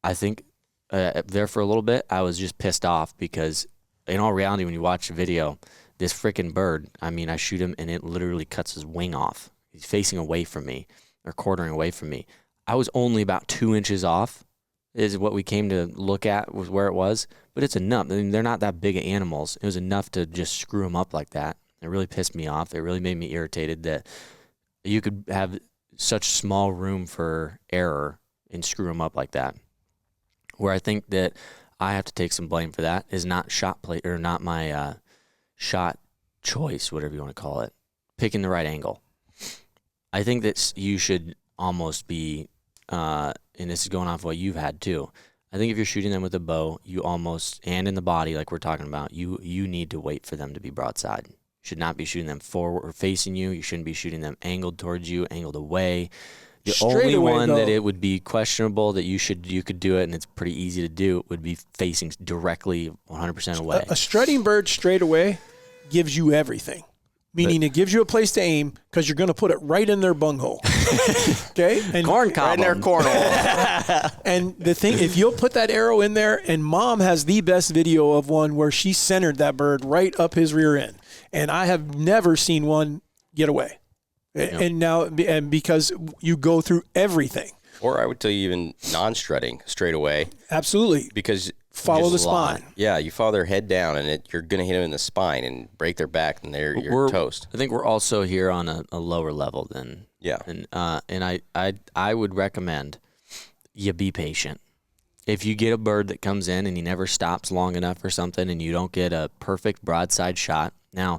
I think there for a little bit, I was just pissed off because in all reality, when you watch the video, this freaking bird, I mean, I shoot him and it literally cuts his wing off. He's facing away from me or quartering away from me. I was only about 2 inches off is what we came to look at was where it was, but it's enough. I mean, they're not that big of animals. It was enough to just screw them up like that. It really pissed me off. It really made me irritated that you could have such small room for error and screw them up like that. Where I think that I have to take some blame for that is not shot play or not my shot choice, whatever you want to call it, picking the right angle. I think that you should almost be, and this is going off what you've had too. I think if you're shooting them with a bow, you almost, and in the body like we're talking about, you need to wait for them to be broadside. You should not be shooting them forward or facing you. You shouldn't be shooting them angled towards you, angled away. The only one that it would be questionable that you could do it, and it's pretty easy to do, would be facing directly 100% away. A strutting bird straight away gives you everything, meaning it gives you a place to aim because you're going to put it right in their bunghole. Okay? And corn cob right in their cornhole. And the thing, if you'll put that arrow in there, and Mom has the best video of one where she centered that bird right up his rear end, and I have never seen one get away. Yep. And because you go through everything. Or I would tell you even non-strutting straight away. Absolutely. Because follow the spine. Yeah, you follow their head down, and you're going to hit them in the spine and break their back, and you're toast. I think we're also here on a lower level than and I would recommend you be patient. If you get a bird that comes in and he never stops long enough or something, and you don't get a perfect broadside shot. Now,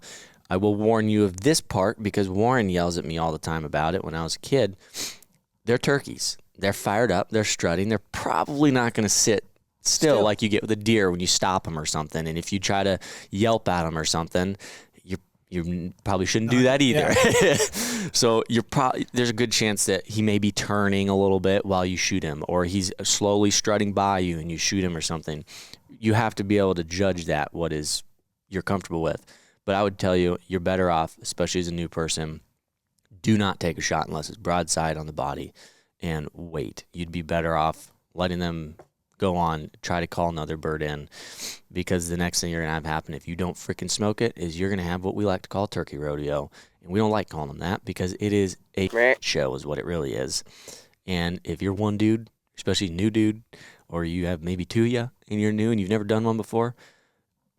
I will warn you of this part because Warren yells at me all the time about it when I was a kid. They're turkeys. They're fired up. They're strutting. They're probably not going to sit still like you get with a deer when you stop them or something. And if you try to yelp at them or something, you probably shouldn't do that either. Yeah. So there's a good chance that he may be turning a little bit while you shoot him, or he's slowly strutting by you and you shoot him or something. You have to be able to judge that, what is you're comfortable with. But I would tell you, you're better off, especially as a new person, do not take a shot unless it's broadside on the body and wait. You'd be better off letting them go on, try to call another bird in, because the next thing you're going to have happen if you don't freaking smoke it is you're going to have what we like to call turkey rodeo. And we don't like calling them that because it is a show is what it really is. And if you're one dude, especially a new dude, or you have maybe two of you and you're new and you've never done one before,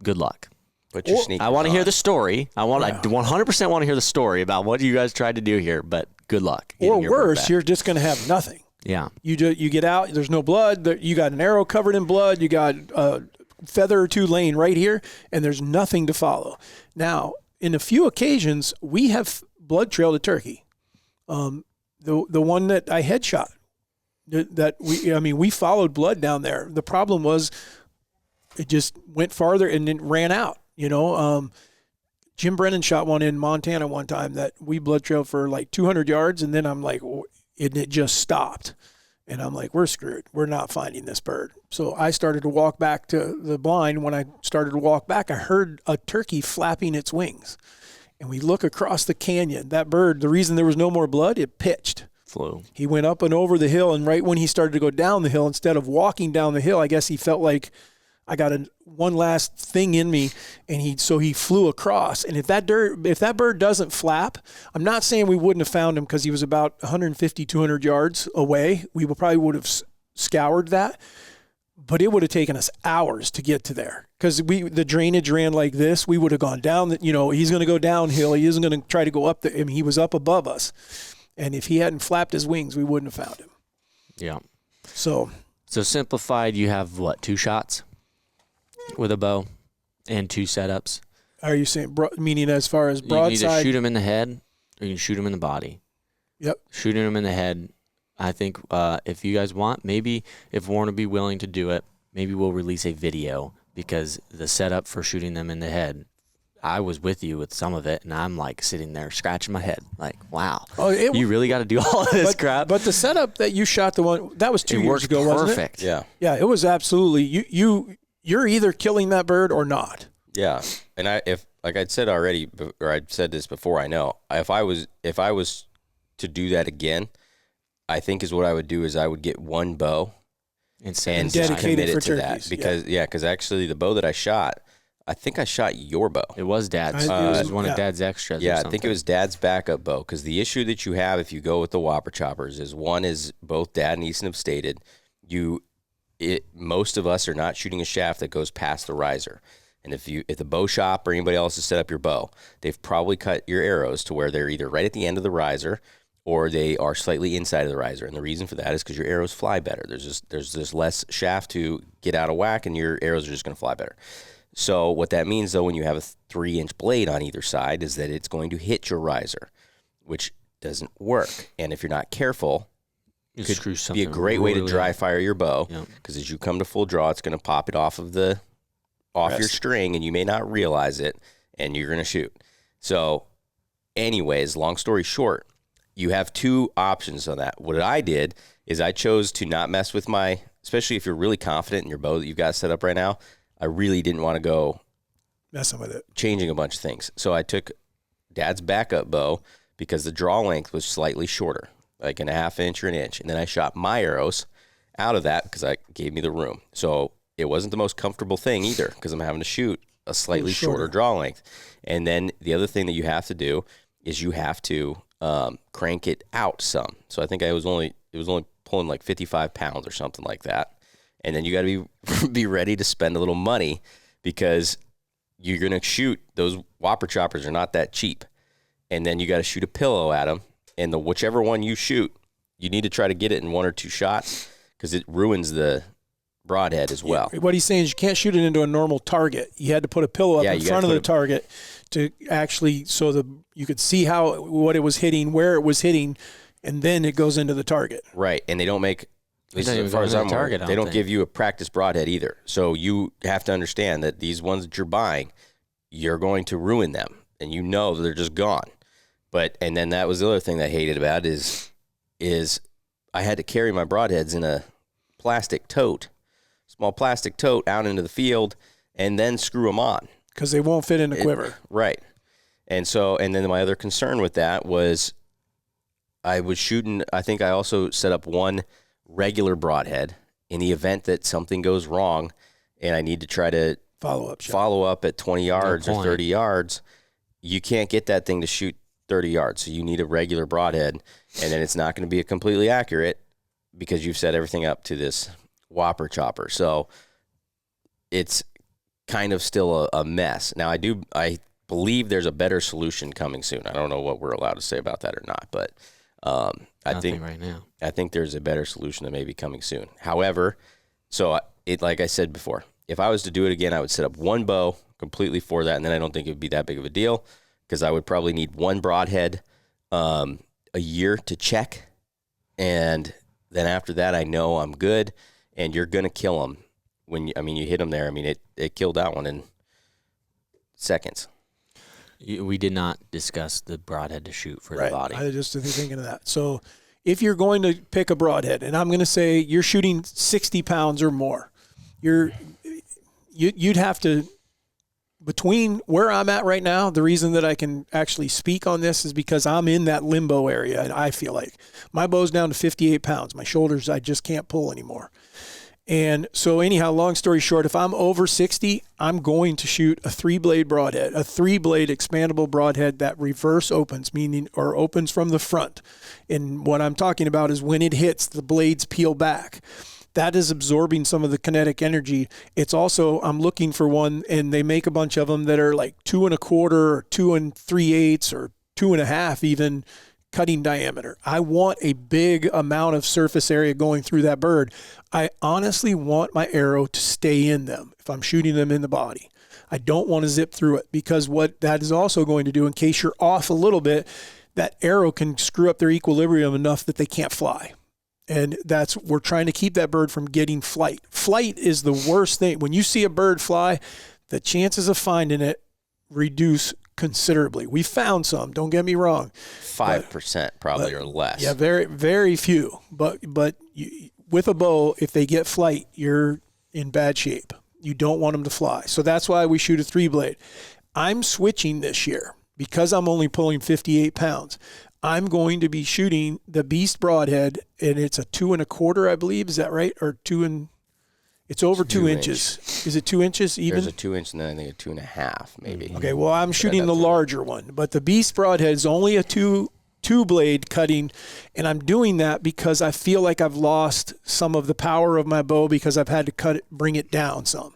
good luck. Put your sneakers I want to on. hear the story. I 100% want to hear the story about what you guys tried to do here, but good luck. Or worse, you're just going to have nothing. Yeah. You get out, there's no blood, you got an arrow covered in blood, you got a feather or two laying right here, and there's nothing to follow. Now, in a few occasions, we have blood trailed a turkey. The one that I headshot, we followed blood down there. The problem was it just went farther and then ran out. Jim Brennan shot one in Montana one time that we blood trailed for like 200 yards, and then I'm like, and it just stopped. And I'm like, we're screwed. We're not finding this bird. So I started to walk back to the blind. When I started to walk back, I heard a turkey flapping its wings. And we look across the canyon. That bird, the reason there was no more blood, it pitched. Flew. He went up and over the hill, and right when he started to go down the hill, instead of walking down the hill, I guess he felt like I got one last thing in me, and he flew across. And if that bird doesn't flap, I'm not saying we wouldn't have found him because he was about 150, 200 yards away. We probably would have scoured that, but it would have taken us hours to get to there because the drainage ran like this. We would have gone down. He's going to go downhill. He isn't going to try to go up. He was up above us, and if he hadn't flapped his wings, we wouldn't have found him. Yeah. So simplified, you have what, 2 shots? With a bow and 2 setups. Are you saying meaning as far as broadside? You can either shoot him in the head or you can shoot him in the body. Yep. Shooting him in the head, I think if you guys want, maybe if Warren would be willing to do it, maybe we'll release a video because the setup for shooting them in the head, I was with you with some of it, and I'm like sitting there scratching my head, like, wow, you really got to do all of this crap. But the setup that you shot, the one that was 2 years ago, wasn't it? Perfect. Yeah. Yeah, it was absolutely. You're either killing that bird or not. Yeah, and if like I'd said already, or I'd said this before, I know if I was to do that again, I think is what I would do is I would get one bow and dedicate commit it for to turkeys. that because actually the bow that I shot, I think I shot your bow. It was Dad's. It It was- was one yeah. of Dad's extras. Yeah, or I think it was Dad's backup bow because the issue that you have if you go with the Whopper choppers is one is both Dad and Easton have stated most of us are not shooting a shaft that goes past the riser. And if the bow shop or anybody else has set up your bow, they've probably cut your arrows to where they're either right at the end of the riser or they are slightly inside of the riser. And the reason for that is because your arrows fly better. There's just less shaft to get out of whack, and your arrows are just going to fly better. So what that means, though, when you have a 3-inch blade on either side is that it's going to hit your riser, which doesn't work. And if you're not careful, You could screw be a something great way to really dry up. fire your bow Yep. because as you come to full draw, it's going to pop it off of your string, and you may not realize it, and you're going to shoot. So anyways, long story short, you have two options on that. What I did is I chose to not mess with especially if you're really confident in your bow that you've got set up right now, I really didn't want to go Messing with it. changing a bunch of things. So I took Dad's backup bow because the draw length was slightly shorter, like a half inch or an inch. And then I shot my arrows out of that because that gave me the room. So it wasn't the most comfortable thing either because I'm having to shoot a slightly shorter draw length. And then the other thing that you have to do is you have to crank it out some. So I think it was only pulling like 55 pounds or something like that. And then you got to be ready to spend a little money because you're going to shoot. Those Whopper choppers are not that cheap. And then you got to shoot a pillow at them. And whichever one you shoot, you need to try to get it in 1 or 2 shots because it ruins the broadhead as well. Yeah, what he's saying is you can't shoot it into a normal target. You had to put a pillow up in front of the target to actually you could see what it was hitting, where it was hitting, and then it goes into the target. Right, and they don't make, at least as far as I'm aware, they don't give you a practice broadhead either. So you have to understand that these ones that you're buying, you're going to ruin them, and you know that they're just gone. And then that was the other thing that I hated about is I had to carry my broadheads in a small plastic tote out into the field and then screw them on. Because they won't fit in the quiver. Right. And then my other concern with that was I was shooting, I think I also set up one regular broadhead in the event that something goes wrong and I need to try to follow up at 20 yards or 30 yards. You can't get that thing to shoot 30 yards. So you need a regular broadhead, and then it's not going to be completely accurate because you've set everything up to this Whopper chopper. So it's kind of still a mess. Now I believe there's a better solution coming soon. I don't know what we're allowed to say about that or not, but I think right now. I think there's a better solution that may be coming soon. However, like I said before, if I was to do it again, I would set up one bow completely for that, and then I don't think it would be that big of a deal because I would probably need one broadhead a year to check, and then after that, I know I'm good. And you're gonna kill them when you hit them there. I mean, it killed that one in seconds. We did not discuss the broadhead to shoot for the body. I just thinking of that. So if you're going to pick a broadhead, and I'm going to say you're shooting 60 pounds or more, you'd have to, between where I'm at right now, the reason that I can actually speak on this is because I'm in that limbo area, and I feel like my bow's down to 58 pounds. My shoulders, I just can't pull anymore. And so anyhow, long story short, if I'm over 60, I'm going to shoot a 3-blade broadhead, a 3-blade expandable broadhead that reverse opens, or opens from the front. And what I'm talking about is when it hits, the blades peel back. That is absorbing some of the kinetic energy. It's also, I'm looking for one, and they make a bunch of them that are like 2 1/4 or 2 3/8 or 2 1/2 even cutting diameter. I want a big amount of surface area going through that bird. I honestly want my arrow to stay in them if I'm shooting them in the body. I don't want to zip through it because what that is also going to do, in case you're off a little bit, that arrow can screw up their equilibrium enough that they can't fly. And we're trying to keep that bird from getting flight. Flight is the worst thing. When you see a bird fly, the chances of finding it reduce considerably. We found some, don't get me wrong. 5% probably or less. Yeah, very, very few. But with a bow, if they get flight, you're in bad shape. You don't want them to fly. So that's why we shoot a 3-blade. I'm switching this year because I'm only pulling 58 pounds. I'm going to be shooting the Beast broadhead, and it's a 2 1/4, I believe. Is that right? Or it's over 2 inches. Is it 2 inches even? There's a 2 inch and then I think a 2.5 maybe. Okay, well, I'm shooting the larger one, but the Beast broadhead is only a two blade cutting, and I'm doing that because I feel like I've lost some of the power of my bow because I've had to bring it down some.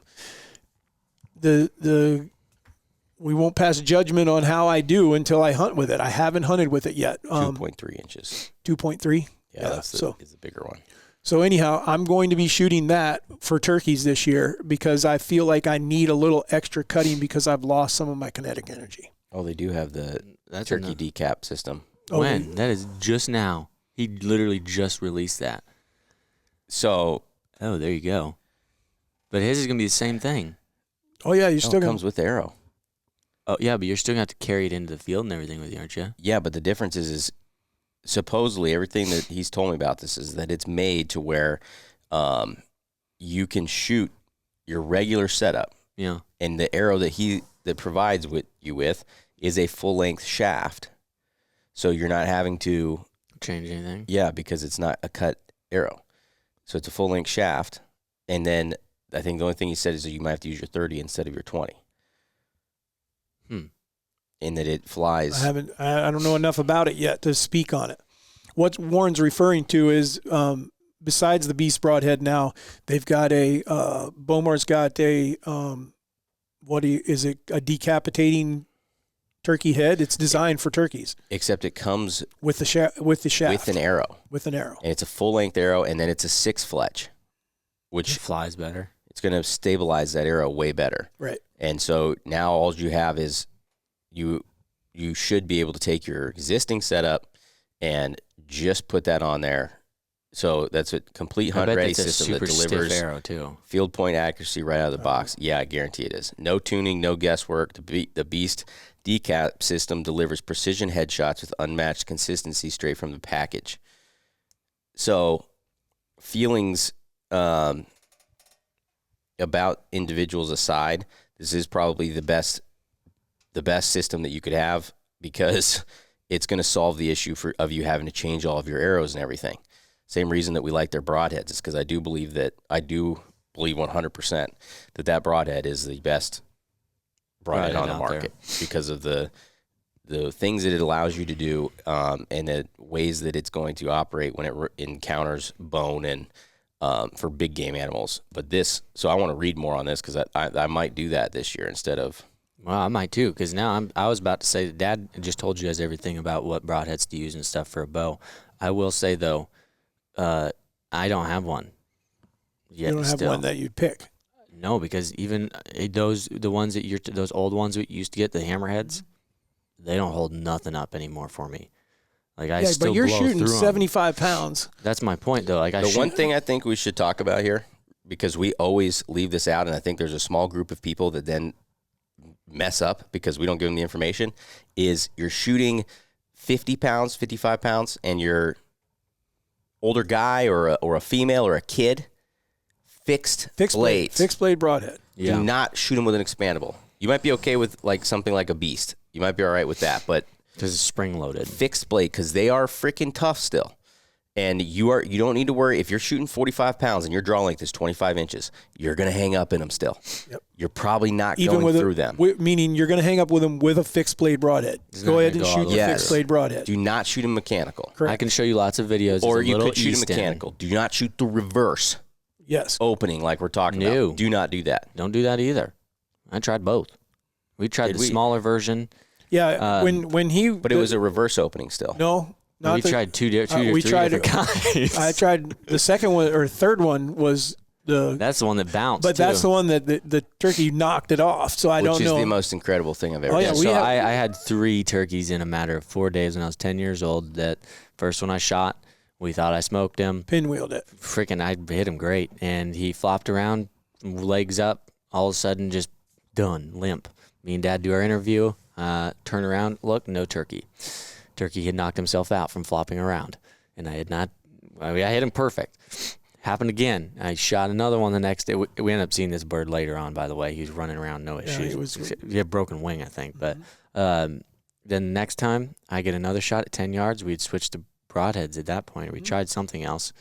We won't pass judgment on how I do until I hunt with it. I haven't hunted with it yet. 2.3 inches. 2.3? Yeah, that's the bigger one. So anyhow, I'm going to be shooting that for turkeys this year because I feel like I need a little extra cutting because I've lost some of my kinetic energy. Oh, they do have the turkey decap system. When? That is just now. He literally just released that. So. Oh, there you go. But his is going to be the same thing. Oh, yeah, you're still comes with the arrow. Oh, yeah, but you're still going to have to carry it into the field and everything with you, aren't you? Yeah, but the difference is supposedly everything that he's told me about this is that it's made to where you can shoot your regular setup. Yeah. And the arrow that provides you with is a full-length shaft. So you're not having to change anything? Yeah, because it's not a cut arrow. So it's a full-length shaft. And then I think the only thing he said is that you might have to use your 30 instead of your 20. And that it flies. I don't know enough about it yet to speak on it. What Warren's referring to is besides the Beast broadhead now, they've got Bomar's got a a decapitating turkey head. It's designed for turkeys. Except it comes with the shaft. With an arrow. With an arrow. And it's a full-length arrow, and then it's a 6 fletch, which it flies better. It's going to stabilize that arrow way better. Right. And so now all you have is you should be able to take your existing setup and just put that on there. So that's a complete hunt-ready system that delivers arrow too. Field point accuracy right out of the box. Yeah, I guarantee it is. No tuning, no guesswork. The Beast decap system delivers precision headshots with unmatched consistency straight from the package. So feelings about individuals aside, this is probably the best system that you could have because it's going to solve the issue of you having to change all of your arrows and everything. Same reason that we like their broadheads is because I do believe 100% that broadhead is the best broadhead on the market because of the things that it allows you to do and the ways that it's going to operate when it encounters bone and for big game animals. But so I want to read more on this because I might do that this year instead of. Well, I might too, because now I was about to say that Dad just told you guys everything about what broadheads to use and stuff for a bow. I will say though, I don't have one yet. You don't have one that you'd pick. No, because even those old ones that you used to get, the hammerheads, they don't hold nothing up anymore for me. Like but you're shooting 75 pounds. That's my point though. Like one thing I think we should talk about here, because we always leave this out, and I think there's a small group of people that then mess up because we don't give them the information, is you're shooting 50 pounds, 55 pounds, and you're older guy or a female or a kid, fixed blade broadhead. Yeah. Do not shoot them with an expandable. You might be okay with like something like a Beast. You might be all right with that, but because it's spring loaded, fixed blade, because they are freaking tough still. And you don't need to worry if you're shooting 45 pounds and your draw length is 25 inches. You're going to hang up in them still. Yep. You're probably not going through them. Meaning you're going to hang up with them with a fixed blade broadhead. Go ahead and shoot your fixed blade broadhead. Do not shoot them mechanical. Correct. I can show you lots of videos. Or you could shoot them mechanical. Do not shoot the reverse. Yes. Opening like we're talking about. Do not do that. Don't do that either. I tried both. We tried the smaller version. Yeah, when he. But it was a reverse opening still. No. We tried two different kinds. I tried the second one or third one was That's the one that bounced. But that's the one that the turkey knocked it off. So I don't know. Which is the most incredible thing I've ever done. So I had 3 turkeys in a matter of 4 days when I was 10 years old. That first one I shot, we thought I smoked him. Pinwheeled it. Freaking, I hit him great, and he flopped around, legs up. All of a sudden, just done, limp. Me and Dad do our interview. Turn around, look, no turkey. Turkey had knocked himself out from flopping around, and I hit him perfect. Happened again. I shot another one the next day. We ended up seeing this bird later on, by the way. He was running around, no issues. He had broken wing, I think. But then the next time, I get another shot at 10 yards. We'd switched to broadheads at that point. We tried something else.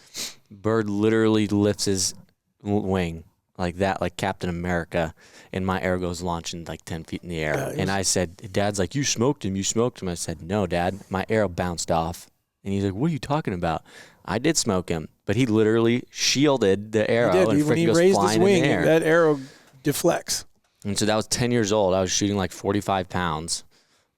Bird literally lifts his wing like that, like Captain America, and my arrow goes launching like 10 feet in the air. And I said, Dad's like, you smoked him. I said, no, Dad, my arrow bounced off. And he's like, what are you talking about? I did smoke him, but he literally shielded the arrow and when he goes raised flying his wing, in the air. that arrow deflects. And so that was 10 years old. I was shooting like 45 pounds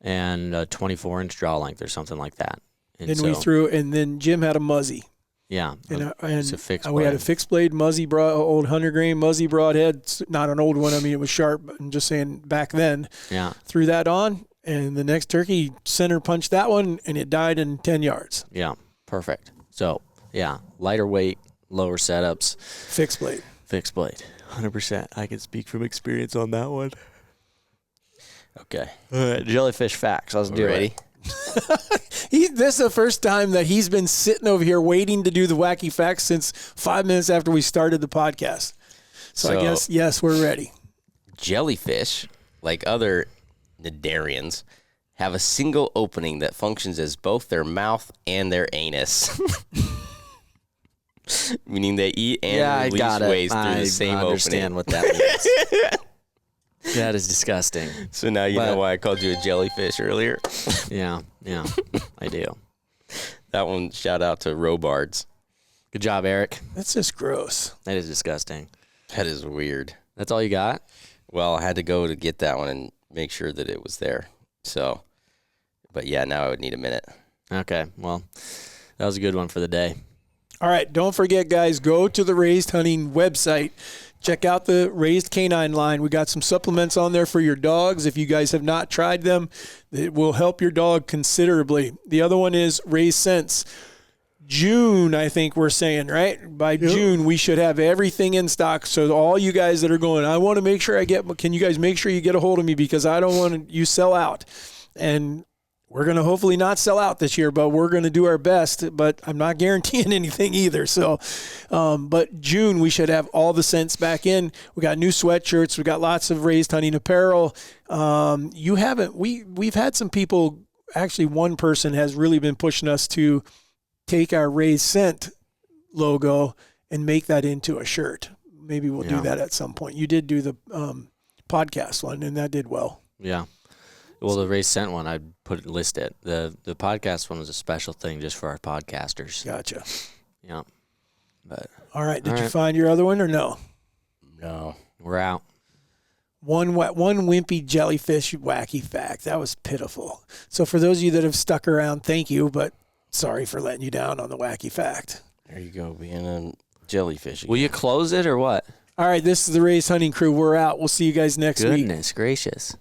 and a 24-inch draw length or something like that. And then Jim had a muzzy. Yeah, and it's a fixed blade. We had a fixed blade muzzy, old 100-grain muzzy broadhead. Not an old one. I mean, it was sharp. But I'm just saying back then. Yeah. Threw that on, and the next turkey center punched that one, and it died in 10 yards. Yeah, perfect. So, yeah, lighter weight, lower setups. Fixed blade. 100%. I can speak from experience on that one. Okay. All right, jellyfish facts. Let's do ready? This is the first time that he's been sitting over here waiting to do the wacky facts since 5 minutes after we started the podcast. So I guess, yes, we're ready. Jellyfish, like other cnidarians, have a single opening that functions as both their mouth and their anus. Meaning they eat and release waste through the same opening. I understand what that means. That is disgusting. So now you know why I called you a jellyfish earlier? Yeah, I do. That one, shout out to Robards. Good job, Eric. That's just gross. That is disgusting. That is weird. That's all you got? Well, I had to go to get that one and make sure that it was there. So, but yeah, now I would need a minute. Okay, well, that was a good one for the day. All right, don't forget, guys, go to the Raised Hunting website. Check out the Raised Canine line. We got some supplements on there for your dogs. If you guys have not tried them, it will help your dog considerably. The other one is Raised Scents. June, I think we're saying, right? By June, we should have everything in stock. So all you guys that are going, I want to make sure can you guys make sure you get a hold of me because I don't want you sell out. And we're going to hopefully not sell out this year, but we're going to do our best. But I'm not guaranteeing anything either. So, but June, we should have all the scents back in. We got new sweatshirts. We got lots of Raised Hunting apparel. We've had some people, actually one person has really been pushing us to take our Raised Scent logo and make that into a shirt. Maybe we'll do that at some point. You did do the podcast one, and that did well. Yeah. Well, the Raised Scent one, I'd list it. The podcast one was a special thing just for our podcasters. Gotcha. Yeah. But all right. Did you find your other one or no? No. We're out. One wimpy jellyfish wacky fact. That was pitiful. So for those of you that have stuck around, thank you, but sorry for letting you down on the wacky fact. There you go, being a jellyfish again. Will you close it or what? All right, this is the Raised Hunting Crew. We're out. We'll see you guys next week. Goodness gracious.